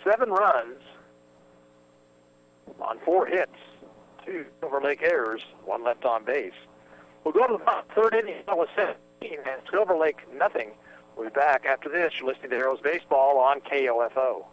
7 runs on 4 hits, 2 Silver Lake errors, 1 left on base. We'll go to the third inning. Ottawa 17 and Silver Lake nothing. We'll be back after this. You're listening to Arrows Baseball on KOFO.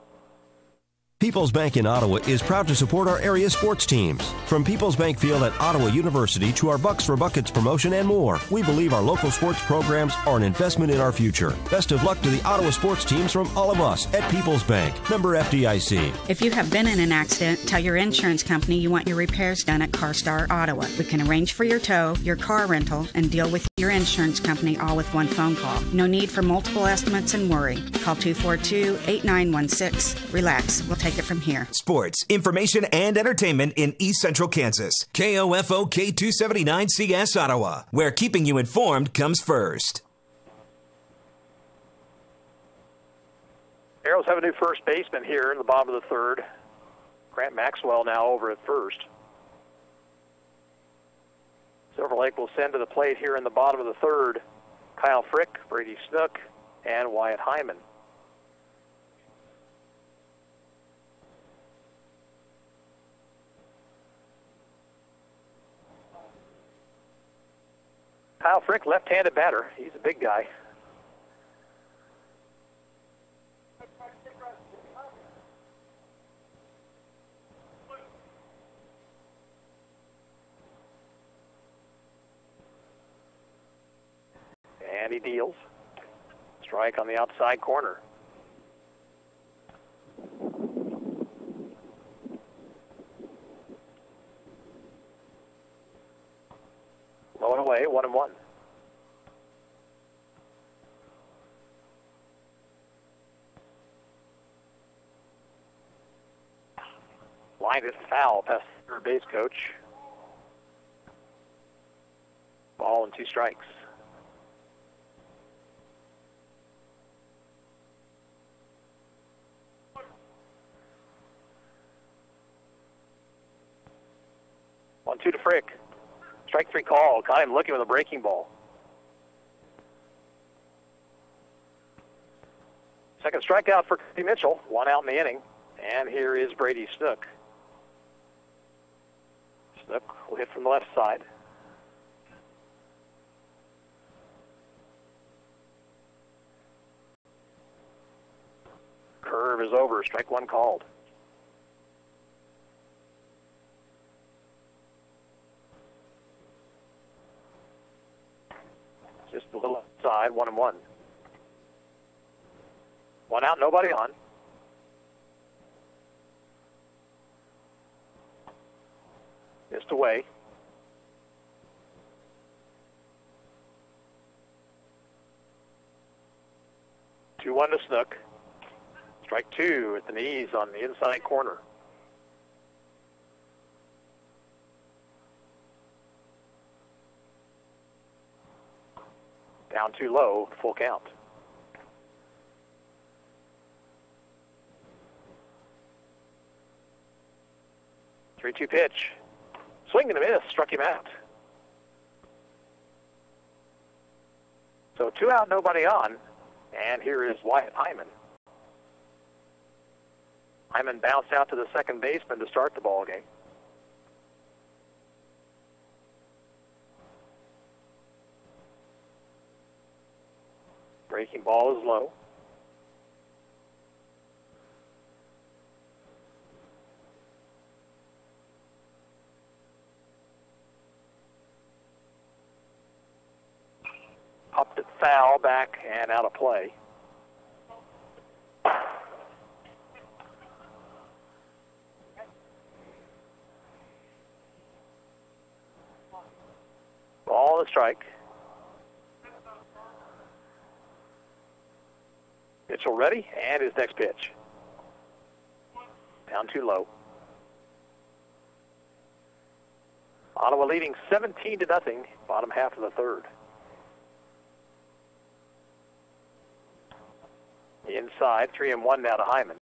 People's Bank in Ottawa is proud to support our area sports teams. From People's Bank Field at Ottawa University to our Bucks for Buckets promotion and more, we believe our local sports programs are an investment in our future. Best of luck to the Ottawa sports teams from all of us at People's Bank. Member FDIC. If you have been in an accident, tell your insurance company you want your repairs done at CarStar Ottawa. We can arrange for your tow, your car rental, and deal with your insurance company all with one phone call. No need for multiple estimates and worry. Call 242-8916. Relax. We'll take it from here. Sports, information, and entertainment in East Central Kansas. KOFO K279CS Ottawa, where keeping you informed comes first. Arrows have a new first baseman here in the bottom of the third. Grant Maxwell now over at first. Silver Lake will send to the plate here in the bottom of the third Kyle Frick, Brady Snook, and Wyatt Hyman. Kyle Frick, left-handed batter. He's a big guy. And he deals. Strike on the outside corner. Low and away, 1-1. Line is foul past the third base coach. Ball and 2 strikes. One, 2 to Frick. Strike 3 call. Got him looking with a breaking ball. Second strikeout for Cody Mitchell. 1 out in the inning. And here is Brady Snook. Snook will hit from the left side. Curve is over. Strike 1 called. Just a little outside, 1-1. 1 out, nobody on. Missed away. Two, 1 to Snook. Strike 2 at the knees on the inside corner. Down too low, full count. Three-two pitch. Swing and a miss, struck him out. So 2 out, nobody on. And here is Wyatt Hyman. Hyman bounced out to the second baseman to start the ball game. Breaking ball is low. Popped it foul, back and out of play. Ball and a strike. Mitchell ready, and his next pitch. Down too low. Ottawa leading 17-0, bottom half of the third. Inside, 3-1 now to Hyman.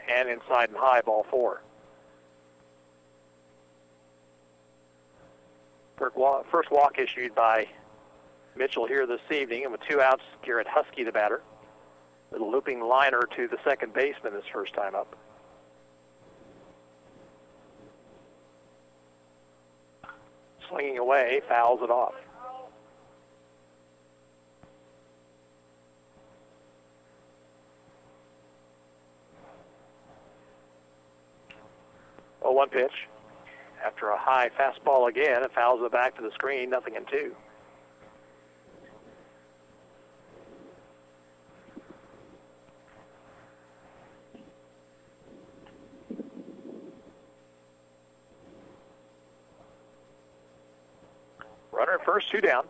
And inside and high, ball 4. First walk issued by Mitchell here this evening, and with 2 outs, Garrett Husky, the batter. Little looping liner to the second baseman his first time up. Swinging away, fouls it off. Oh, 1 pitch. After a high fastball again, it fouls it back to the screen, 0-2. Runner at first, 2 down.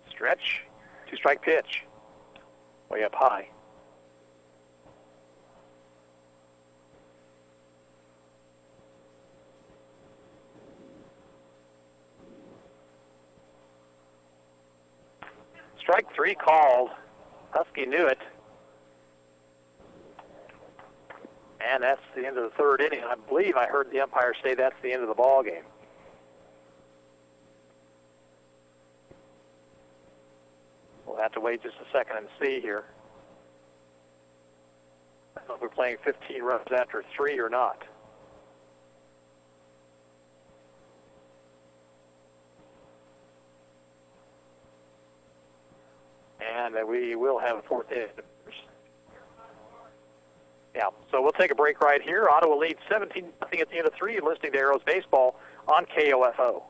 Stretch, 2-strike pitch. Way up high. Strike 3 called. Husky knew it. And that's the end of the third inning. I believe I heard the umpire say that's the end of the ball game. We'll have to wait just a second and see here. I don't know if we're playing 15 runs after 3 or not. And we will have a 4th inning. Yeah, so we'll take a break right here. Ottawa leads 17-0 at the end of 3. Listening to Arrows Baseball on KOFO.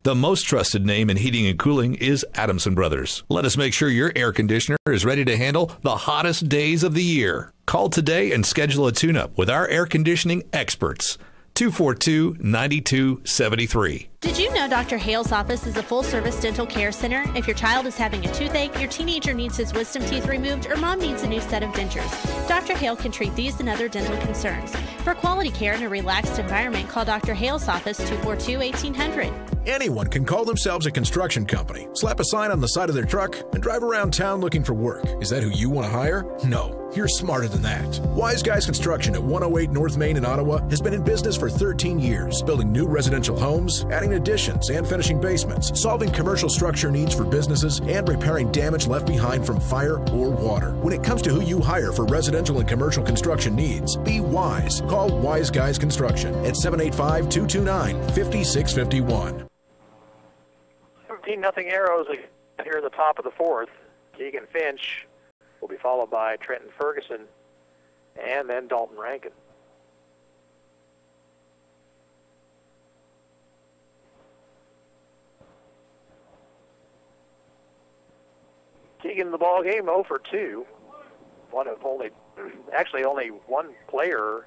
The most trusted name in heating and cooling is Adamson Brothers. Let us make sure your air conditioner is ready to handle the hottest days of the year. Call today and schedule a tune-up with our air conditioning experts. 242-9273. Did you know Dr. Hale's office is a full-service dental care center? If your child is having a toothache, your teenager needs his wisdom teeth removed, or mom needs a new set of dentures, Dr. Hale can treat these and other dental concerns. For quality care in a relaxed environment, call Dr. Hale's office 242-1800. Anyone can call themselves a construction company, slap a sign on the side of their truck, and drive around town looking for work. Is that who you want to hire? No, you're smarter than that. Wise Guys Construction at 108 North Main in Ottawa has been in business for 13 years, building new residential homes, adding additions and finishing basements, solving commercial structure needs for businesses, and repairing damage left behind from fire or water. When it comes to who you hire for residential and commercial construction needs, be wise. Call Wise Guys Construction at 785-229-5651. 17-0 Arrows here at the top of the 4th. Keegan Finch will be followed by Trenton Ferguson and then Dalton Rankin. Keegan in the ball game, 0 for 2. One of only one player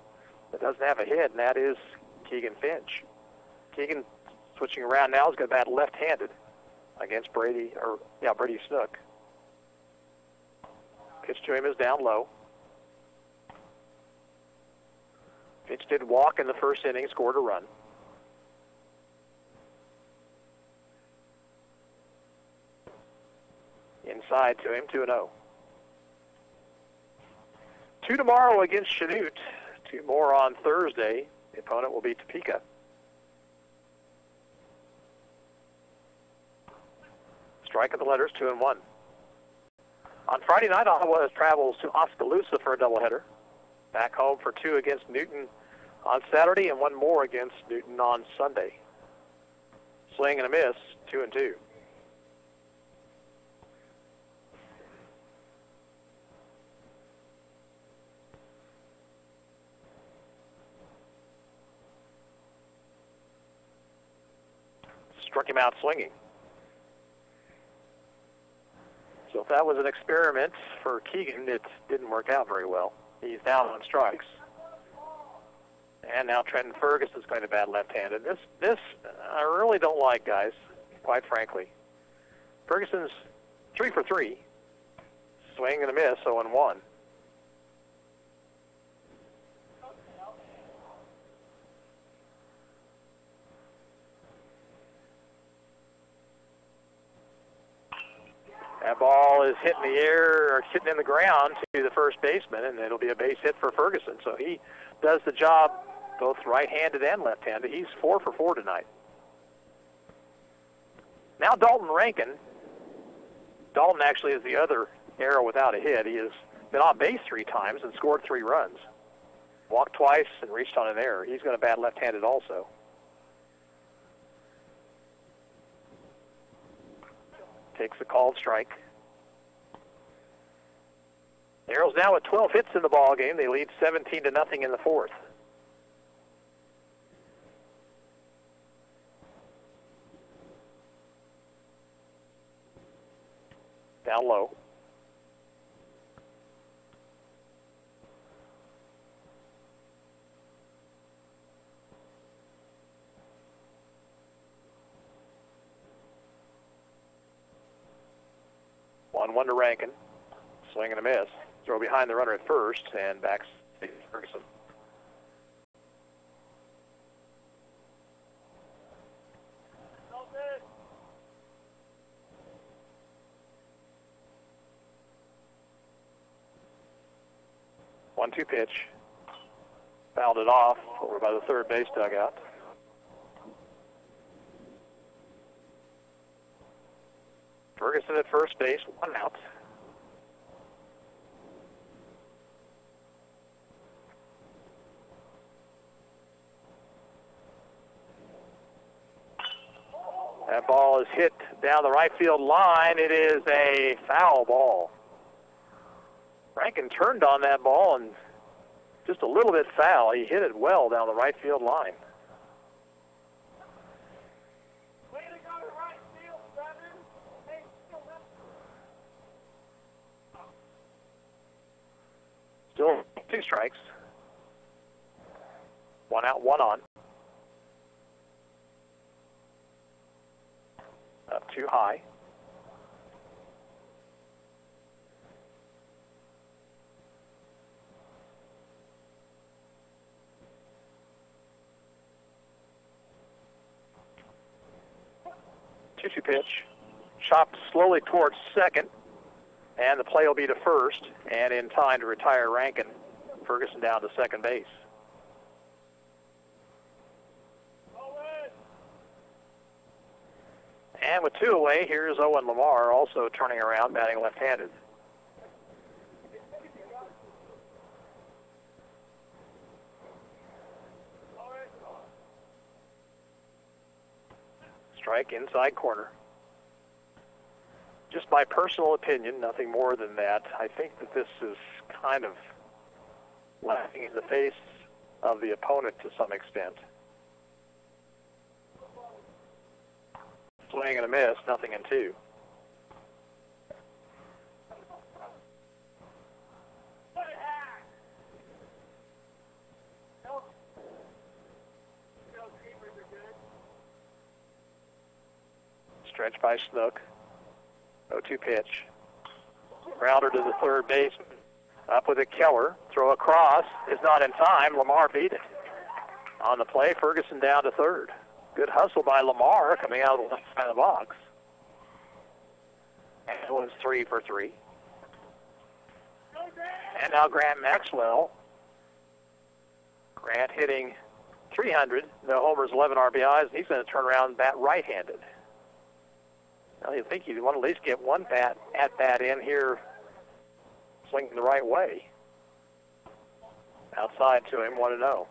that doesn't have a hit, and that is Keegan Finch. Keegan switching around now is going to bat left-handed against Brady Snook. Pitch to him is down low. Finch did walk in the first inning, scored a run. Inside to him, 2-0. 2 tomorrow against Chanute. 2 more on Thursday. The opponent will be Topeka. Strike at the letters, 2-1. On Friday night, Ottawa travels to Oskaloosa for a doubleheader. Back home for 2 against Newton on Saturday and 1 more against Newton on Sunday. Swing and a miss, 2-2. Struck him out swinging. So if that was an experiment for Keegan, it didn't work out very well. He's down on strikes. And now Trenton Ferguson's going to bat left-handed. This I really don't like, guys, quite frankly. Ferguson's 3 for 3. Swing and a miss, 0-1. That ball is hitting the air, or hitting in the ground to the first baseman, and it'll be a base hit for Ferguson. So he does the job both right-handed and left-handed. He's 4 for 4 tonight. Now Dalton Rankin. Dalton actually is the other arrow without a hit. He has been on base 3 times and scored 3 runs. Walked twice and reached on an error. He's going to bat left-handed also. Takes a called strike. The Arrows now with 12 hits in the ball game. They lead 17-0 in the 4th. Down low. One to Rankin. Swing and a miss. Throw behind the runner at first and backs Ferguson. One-two pitch. Fouled it off over by the third base dugout. Ferguson at first base, 1 out. That ball is hit down the right field line. It is a foul ball. Rankin turned on that ball and just a little bit foul. He hit it well down the right field line. Still 2 strikes. 1 out, 1 on. Up too high. Two-two pitch. Chopped slowly towards second. And the play will be to first, and in time to retire Rankin. Ferguson down to second base. And with 2 away, here's Owen Lamar, also turning around, batting left-handed. Strike inside corner. Just my personal opinion, nothing more than that. I think that this is kind of laughing in the face of the opponent to some extent. Swing and a miss, 0-2. Stretch by Snook. 0-2 pitch. Grounder to the third baseman. Up with it, Keller. Throw across. Is not in time. Lamar beat it. On the play, Ferguson down to third. Good hustle by Lamar coming out of the left side of the box. And it was 3 for 3. And now Grant Maxwell. Grant hitting .300. No homers, 11 RBIs. And he's going to turn around and bat right-handed. Well, you think you'd want to at least get one at-bat in here swinging the right way. Outside to him, 1-0.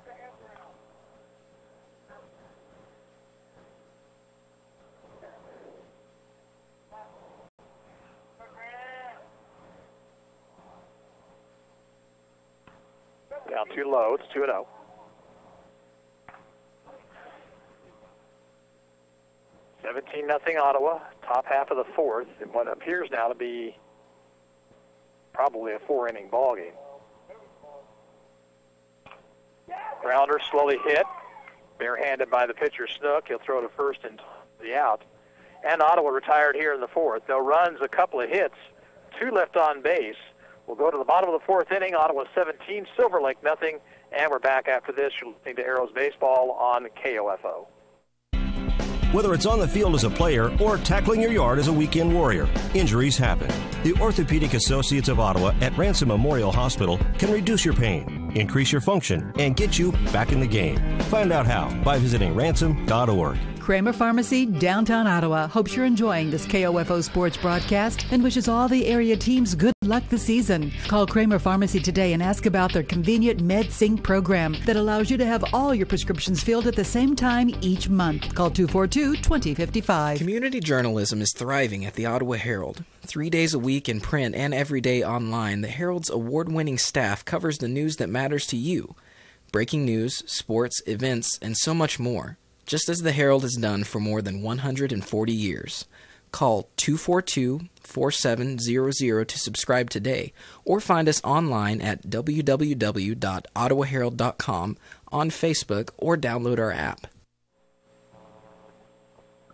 Down too low, it's 2-0. Nothing Ottawa, top half of the fourth, in what appears now to be probably a 4-inning ball game. Grounder slowly hit, barehanded by the pitcher Snook. He'll throw to first and the out. And Ottawa retired here in the fourth. No runs, a couple of hits, 2 left on base. We'll go to the bottom of the fourth inning. Ottawa 17, Silver Lake nothing. And we're back after this. You're listening to Arrows Baseball on KOFO. Whether it's on the field as a player or tackling your yard as a weekend warrior, injuries happen. The Orthopedic Associates of Ottawa at Ransom Memorial Hospital can reduce your pain, increase your function, and get you back in the game. Find out how by visiting ransom.org. Kramer Pharmacy, downtown Ottawa, hopes you're enjoying this KOFO sports broadcast and wishes all the area teams good luck this season. Call Kramer Pharmacy today and ask about their convenient MedSync program that allows you to have all your prescriptions filled at the same time each month. Call 242-2055. Community journalism is thriving at the Ottawa Herald. 3 days a week in print and every day online, the Herald's award-winning staff covers the news that matters to you. Breaking news, sports, events, and so much more. Just as the Herald has done for more than 140 years. Call 242-4700 to subscribe today, or find us online at www.ottawaherald.com, on Facebook, or download our app.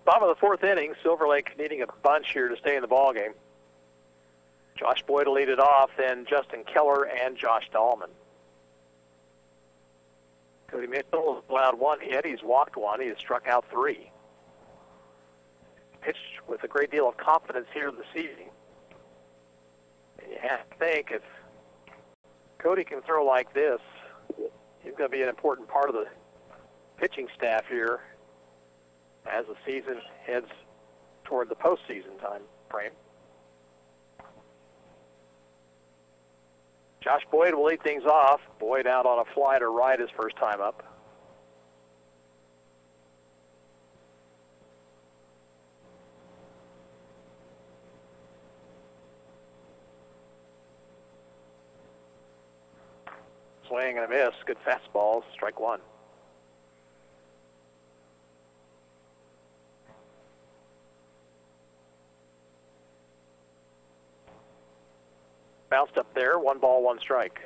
Bottom of the fourth inning, Silver Lake needing a bunch here to stay in the ballgame. Josh Boyd will lead it off, then Justin Keller and Josh Dahlman. Cody Mitchell has allowed 1 hit. He's walked 1. He has struck out 3. Pitched with a great deal of confidence here this evening. And you have to think if Cody can throw like this, he's going to be an important part of the pitching staff here as the season heads toward the postseason time frame. Josh Boyd will lead things off. Boyd out on a fly to right his first time up. Swing and a miss. Good fastballs. Strike 1. Bounced up there, 1 ball, 1 strike.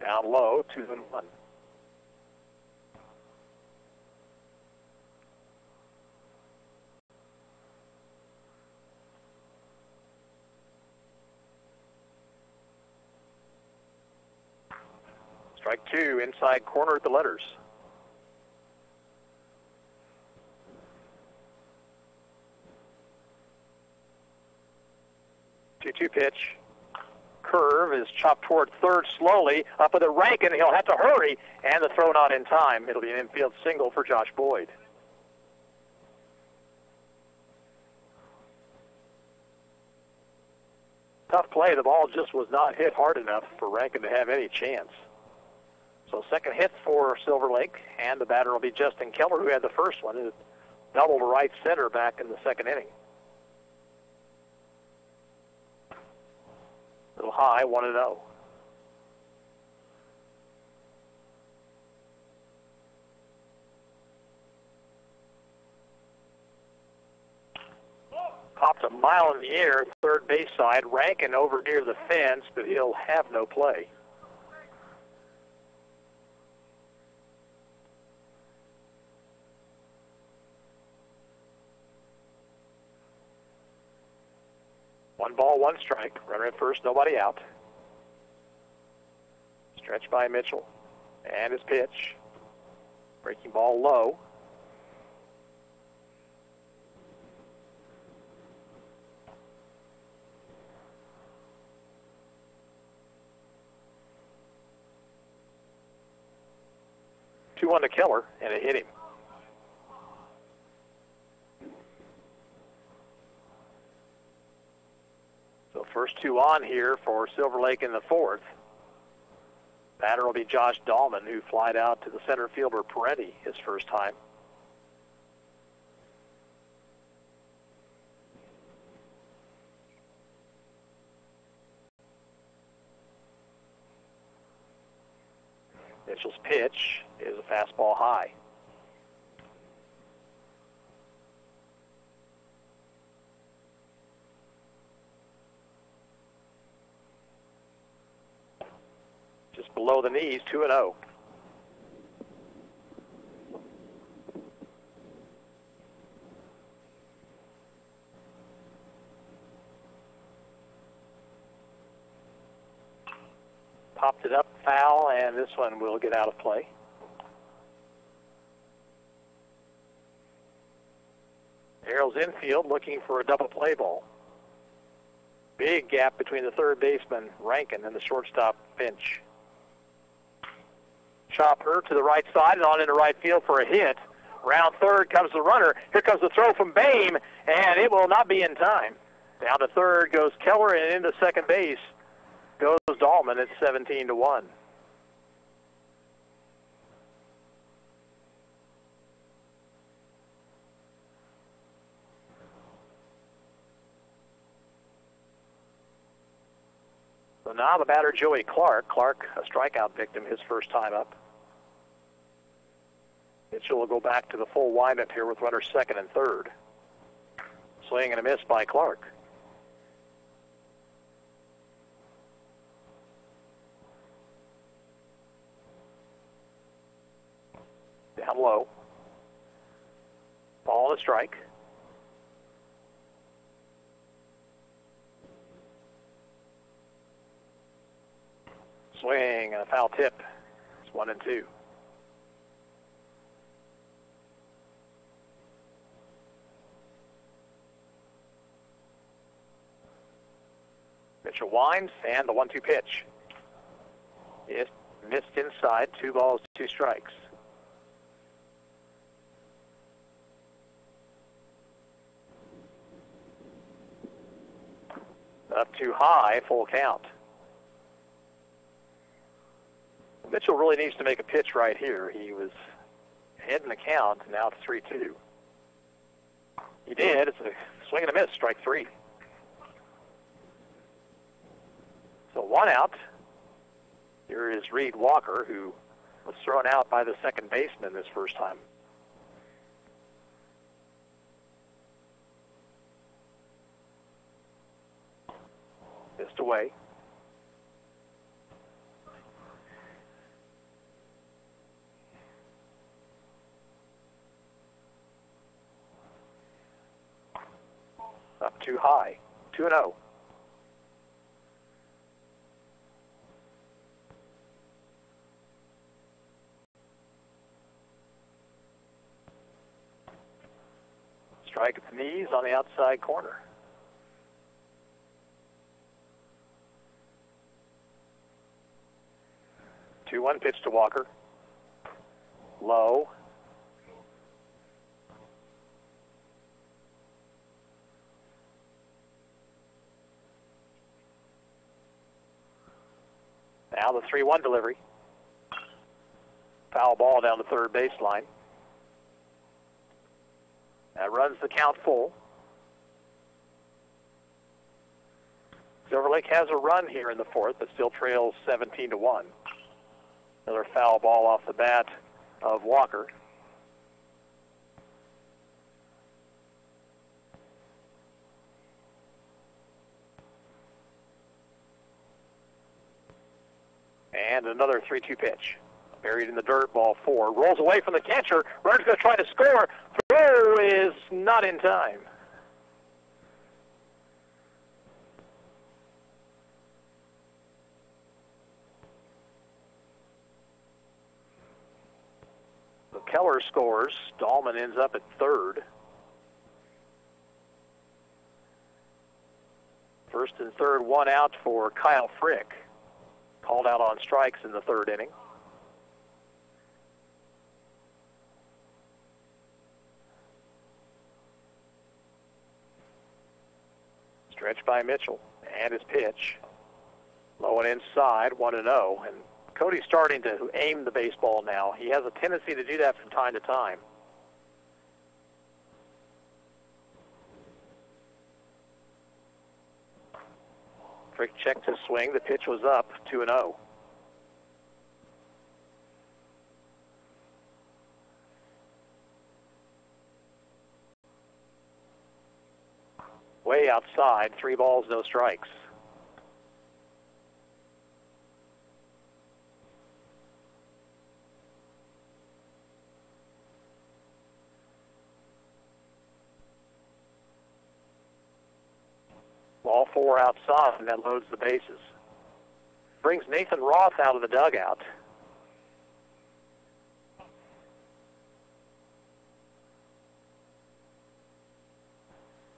Down low, 2-1. Strike 2, inside corner at the letters. 2-2 pitch. Curve is chopped toward third slowly. Up with a Rankin. He'll have to hurry. And the throw not in time. It'll be an infield single for Josh Boyd. Tough play. The ball just was not hit hard enough for Rankin to have any chance. So second hit for Silver Lake. And the batter will be Justin Keller, who had the first one. It doubled to right center back in the second inning. Little high, 1-0. Popped a mile in the air, third base side. Rankin over near the fence, but he'll have no play. One ball, 1 strike. Runner at first, nobody out. Stretch by Mitchell. And his pitch. Breaking ball low. 2-1 to Keller, and it hit him. So first 2 on here for Silver Lake in the 4th. Batter will be Josh Dahlman, who flied out to the center fielder Peretti his first time. Mitchell's pitch is a fastball high. Just below the knees, 2-0. Popped it up, foul, and this one will get out of play. Harrell's infield looking for a double play ball. Big gap between the third baseman, Rankin, and the shortstop, Finch. Chopper to the right side and on into right field for a hit. Round third comes the runner. Here comes the throw from Boehm, and it will not be in time. Down to third goes Keller, and into second base goes Dahlman at 17-1. So now the batter, Joey Clark. Clark, a strikeout victim his first time up. Mitchell will go back to the full windup here with runners second and third. Swing and a miss by Clark. Down low. Ball and a strike. Swing and a foul tip. It's 1-2. Mitchell winds, and the 1-2 pitch. It missed inside, 2 balls, 2 strikes. Up too high, full count. Mitchell really needs to make a pitch right here. He was ahead in the count, now it's 3-2. He did. It's a swing and a miss, strike 3. So 1 out. Here is Reed Walker, who was thrown out by the second baseman this first time. Missed away. Up too high. 2-0. Strike at the knees on the outside corner. Two 2-1 pitch to Walker. Low. Now the 3-1 delivery. Foul ball down the third baseline. That runs the count full. Silver Lake has a run here in the fourth, but still trails 17-1. Another foul ball off the bat of Walker. And another 3-2 pitch. Buried in the dirt, ball 4. Rolls away from the catcher. Runner's going to try to score. Throw is not in time. So Keller scores. Dahlman ends up at third. First and third, 1 out for Kyle Frick. Called out on strikes in the third inning. Stretched by Mitchell. And his pitch. Low and inside, 1-0. And Cody's starting to aim the baseball now. He has a tendency to do that from time to time. Frick checked his swing. The pitch was up, 2-0. Way outside, 3 balls, no strikes. Ball 4 outside, and that loads the bases. Brings Nathan Roth out of the dugout.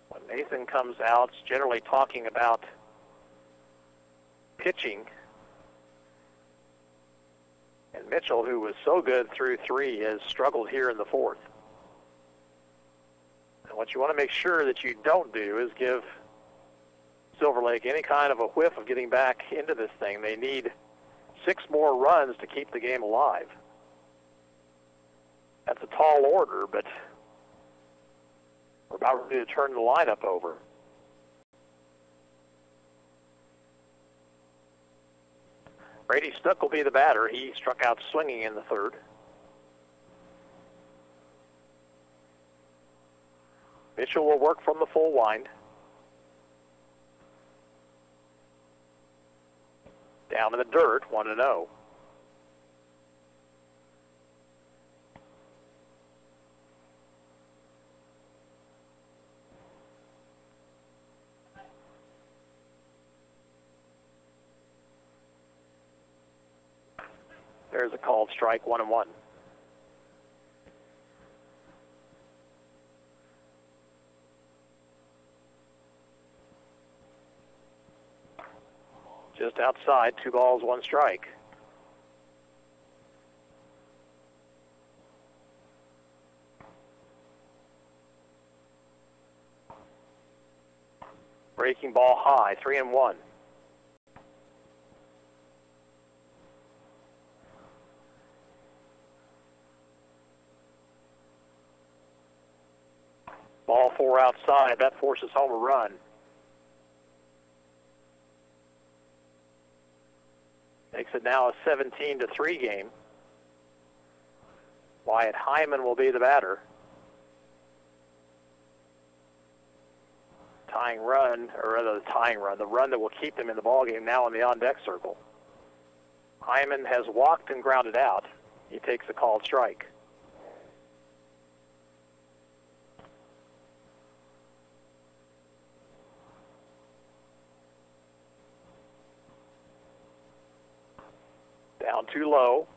When Nathan comes out, it's generally talking about pitching. And Mitchell, who was so good through 3, has struggled here in the 4th. And what you want to make sure that you don't do is give Silver Lake any kind of a whiff of getting back into this thing. They need 6 more runs to keep the game alive. That's a tall order, but we're about ready to turn the lineup over. Brady Stuck will be the batter. He struck out swinging in the 3rd. Mitchell will work from the full wind. Down in the dirt, 1-0. There's a called strike, 1-1. Just outside, 2 balls, 1 strike. Breaking ball high, 3-1. Ball 4 outside, that forces home a run. Makes it now a 17-3 game. Wyatt Hyman will be the batter. Tying run, or rather the tying run, the run that will keep them in the ballgame now in the on-deck circle. Hyman has walked and grounded out. He takes a called strike. Down too low.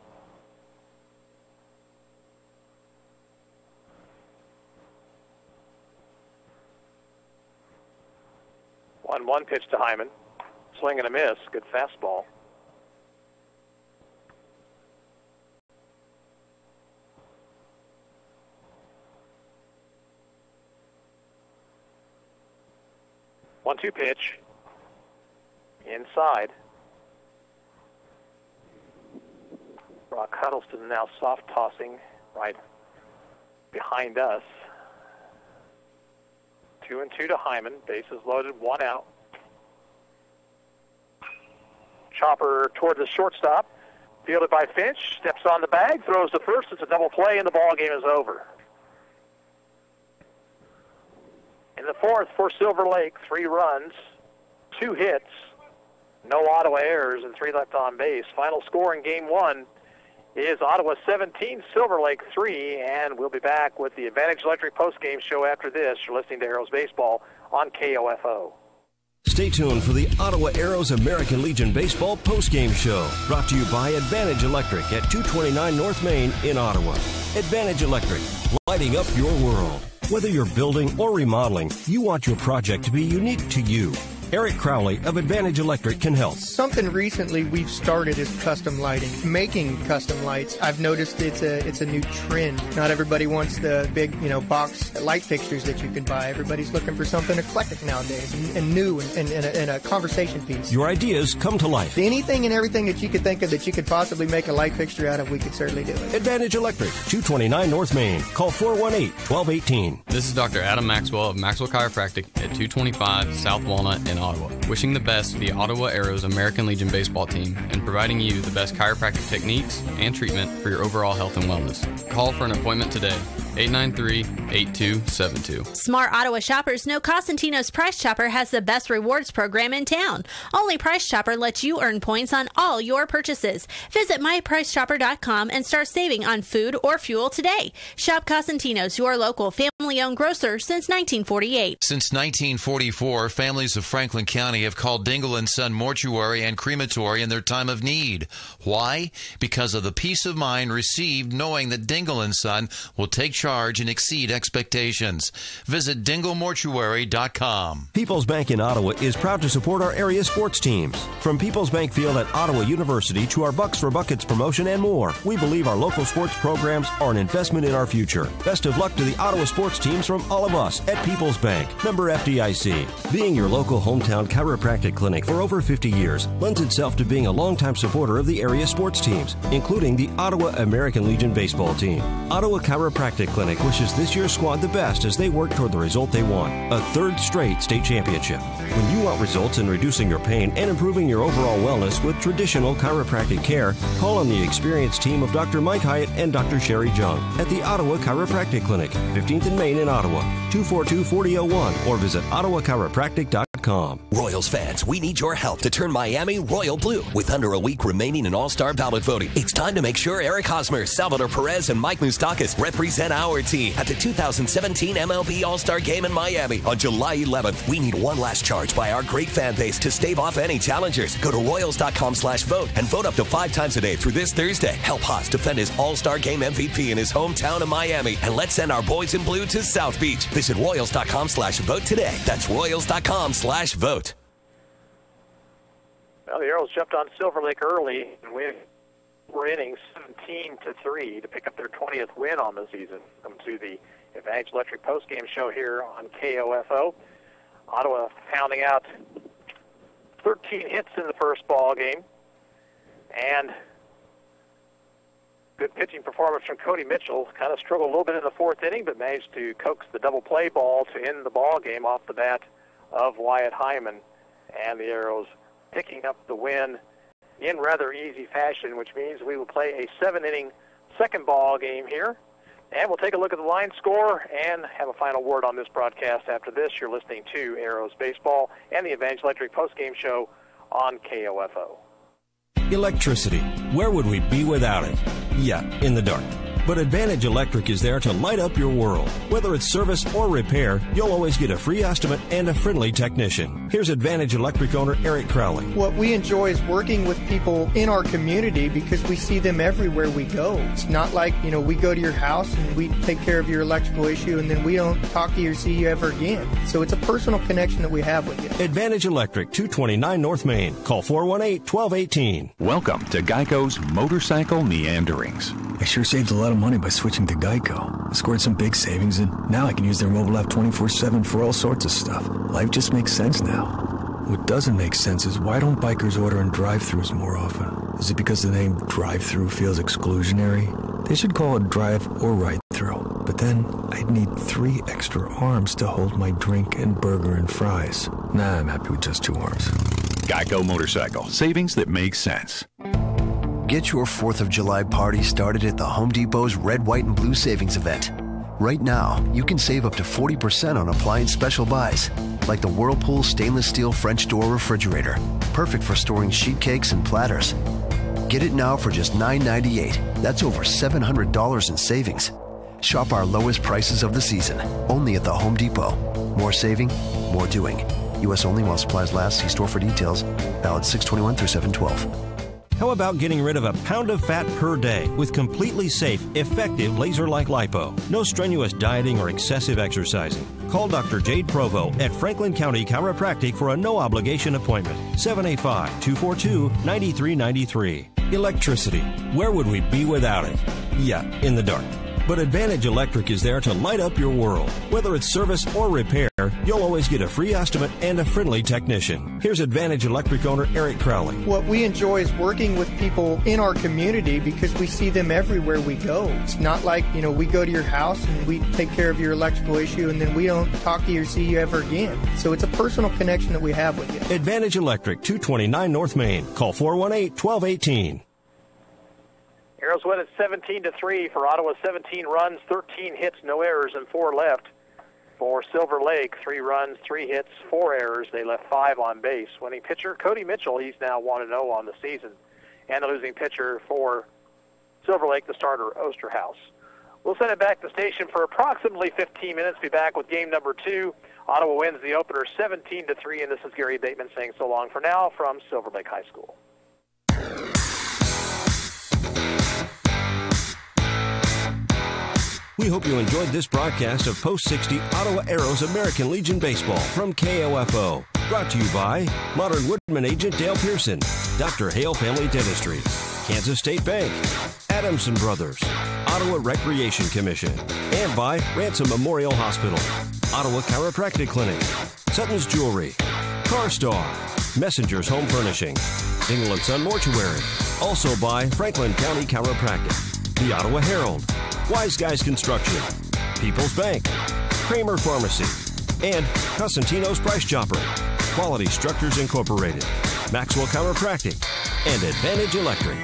One pitch to Hyman. Swing and a miss. Good fastball. One-two pitch. Inside. Brock Huddleston now soft tossing right behind us. 2-2 to Hyman. Bases loaded, 1 out. Chopper toward the shortstop. Fielded by Finch. Steps on the bag. Throws to first. It's a double play, and the ball game is over. In the 4th for Silver Lake, 3 runs, 2 hits, no Ottawa errors, and 3 left on base. Final score in Game 1 is Ottawa 17, Silver Lake 3, and we'll be back with the Advantage Electric postgame show after this. You're listening to Arrows Baseball on KOFO. Stay tuned for the Ottawa Arrows American Legion Baseball postgame show, brought to you by Advantage Electric at 229 North Main in Ottawa. Advantage Electric, lighting up your world. Whether you're building or remodeling, you want your project to be unique to you. Eric Crowley of Advantage Electric can help. Something recently we've started is custom lighting. Making custom lights, I've noticed it's a new trend. Not everybody wants the big, box light fixtures that you can buy. Everybody's looking for something eclectic nowadays and new and a conversation piece. Your ideas come to life. Anything and everything that you could think of that you could possibly make a light fixture out of, we could certainly do it. Advantage Electric, 229 North Main. Call 418-1218. This is Dr. Adam Maxwell of Maxwell Chiropractic at 225 South Walnut in Ottawa. Wishing the best for the Ottawa Arrows American Legion baseball team and providing you the best chiropractic techniques and treatment for your overall health and wellness. Call for an appointment today. 893-8272. Smart Ottawa shoppers know Costantino's Price Chopper has the best rewards program in town. Only Price Chopper lets you earn points on all your purchases. Visit mypricechopper.com and start saving on food or fuel today. Shop Costantino's, your local family-owned grocer since 1948. Since 1944, families of Franklin County have called Dingle & Son Mortuary and Crematory in their time of need. Why? Because of the peace of mind received knowing that Dingle & Son will take charge and exceed expectations. Visit dinglemortuary.com. People's Bank in Ottawa is proud to support our area sports teams. From People's Bank Field at Ottawa University to our Bucks for Buckets promotion and more, we believe our local sports programs are an investment in our future. Best of luck to the Ottawa sports teams from all of us at People's Bank, member FDIC. Being your local hometown chiropractic clinic for over 50 years lends itself to being a longtime supporter of the area sports teams, including the Ottawa American Legion baseball team. Ottawa Chiropractic Clinic wishes this year's squad the best as they work toward the result they want, a third straight state championship. When you want results in reducing your pain and improving your overall wellness with traditional chiropractic care, call on the experienced team of Dr. Mike Hyatt and Dr. Sherry Jung at the Ottawa Chiropractic Clinic, 15th and Main in Ottawa, 242-4001, or visit ottawachiropractic.com. Royals fans, we need your help to turn Miami royal blue. With under a week remaining in All-Star ballot voting, it's time to make sure Eric Hosmer, Salvador Perez, and Mike Moustakas represent our team at the 2017 MLB All-Star Game in Miami on July 11th. We need one last charge by our great fan base to stave off any challengers. Go to royals.com/vote and vote up to 5 times a day through this Thursday. Help Haas defend his All-Star Game MVP in his hometown of Miami, and let's send our boys in blue to South Beach. Visit royals.com/vote today. That's royals.com/vote. Well, the Arrows jumped on Silver Lake early and we're innings 17-3 to pick up their 20th win on the season. Come to the Advantage Electric postgame show here on KOFO. Ottawa pounding out 13 hits in the first ball game, and good pitching performance from Cody Mitchell. Kind of struggled a little bit in the fourth inning, but managed to coax the double play ball to end the ball game off the bat of Wyatt Hyman, and the Arrows picking up the win in rather easy fashion, which means we will play a 7-inning second ball game here. And we'll take a look at the line score and have a final word on this broadcast after this. You're listening to Arrows Baseball and the Advantage Electric postgame show on KOFO. Electricity. Where would we be without it? Yeah, in the dark. But Advantage Electric is there to light up your world. Whether it's service or repair, you'll always get a free estimate and a friendly technician. Here's Advantage Electric owner Eric Crowley. What we enjoy is working with people in our community because we see them everywhere we go. It's not like, we go to your house and we take care of your electrical issue and then we don't talk to you or see you ever again. So it's a personal connection that we have with you. Advantage Electric, 229 North Main. Call 418-1218. Welcome to Geico's Motorcycle Meanderings. I sure saved a lot of money by switching to Geico. I scored some big savings, and now I can use their mobile app 24/7 for all sorts of stuff. Life just makes sense now. What doesn't make sense is why don't bikers order in drive-thrus more often? Is it because the name drive-thru feels exclusionary? They should call it drive or ride-through. But then I'd need 3 extra arms to hold my drink and burger and fries. Nah, I'm happy with just 2 arms. Geico Motorcycle. Savings that make sense. Get your 4th of July party started at the Home Depot's Red, White, and Blue Savings Event. Right now, you can save up to 40% on appliance special buys, like the Whirlpool stainless steel French door refrigerator, perfect for storing sheet cakes and platters. Get it now for just $9.98. That's over $700 in savings. Shop our lowest prices of the season, only at the Home Depot. More saving, more doing. U.S. only while supplies last. See store for details. Valid 6/21 through 7/12. How about getting rid of a pound of fat per day with completely safe, effective laser-like lipo? No strenuous dieting or excessive exercising. Call Dr. Jade Provo at Franklin County Chiropractic for a no-obligation appointment. 785-242-9393. Electricity. Where would we be without it? Yeah, in the dark. But Advantage Electric is there to light up your world. Whether it's service or repair, you'll always get a free estimate and a friendly technician. Here's Advantage Electric owner Eric Crowley. What we enjoy is working with people in our community because we see them everywhere we go. It's not like, we go to your house and we take care of your electrical issue and then we don't talk to you or see you ever again. So it's a personal connection that we have with you. Advantage Electric, 229 North Main. Call 418-1218. Arrows win at 17-3 for Ottawa. 17 runs, 13 hits, no errors, and 4 left. For Silver Lake, 3 runs, 3 hits, 4 errors. They left 5 on base. Winning pitcher, Cody Mitchell, he's now 1-0 on the season. And the losing pitcher for Silver Lake, the starter, Osterhaus. We'll send it back to the station for approximately 15 minutes. Be back with game number 2. Ottawa wins the opener 17-3, and this is Gary Bateman saying so long for now from Silver Lake High School. We hope you enjoyed this broadcast of Post 60 Ottawa Arrows American Legion Baseball from KOFO. Brought to you by Modern Woodman agent Dale Pearson, Dr. Hale Family Dentistry, Kansas State Bank, Adamson Brothers, Ottawa Recreation Commission, and by Ransom Memorial Hospital, Ottawa Chiropractic Clinic, Sutton's Jewelry, CarStar, Messenger's Home Furnishing, Dingle & Son Mortuary, also by Franklin County Chiropractic, the Ottawa Herald, Wise Guys Construction, People's Bank, Kramer Pharmacy, and Cosentino's Price Chopper, Quality Structures Incorporated, Maxwell Chiropractic, and Advantage Electric.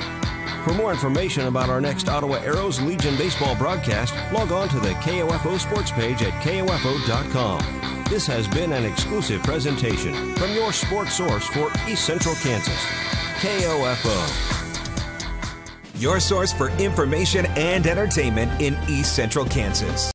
For more information about our next Ottawa Arrows Legion baseball broadcast, log on to the KOFO sports page at KOFO.com. This has been an exclusive presentation from your sports source for East Central Kansas, KOFO. Your source for information and entertainment in East Central Kansas.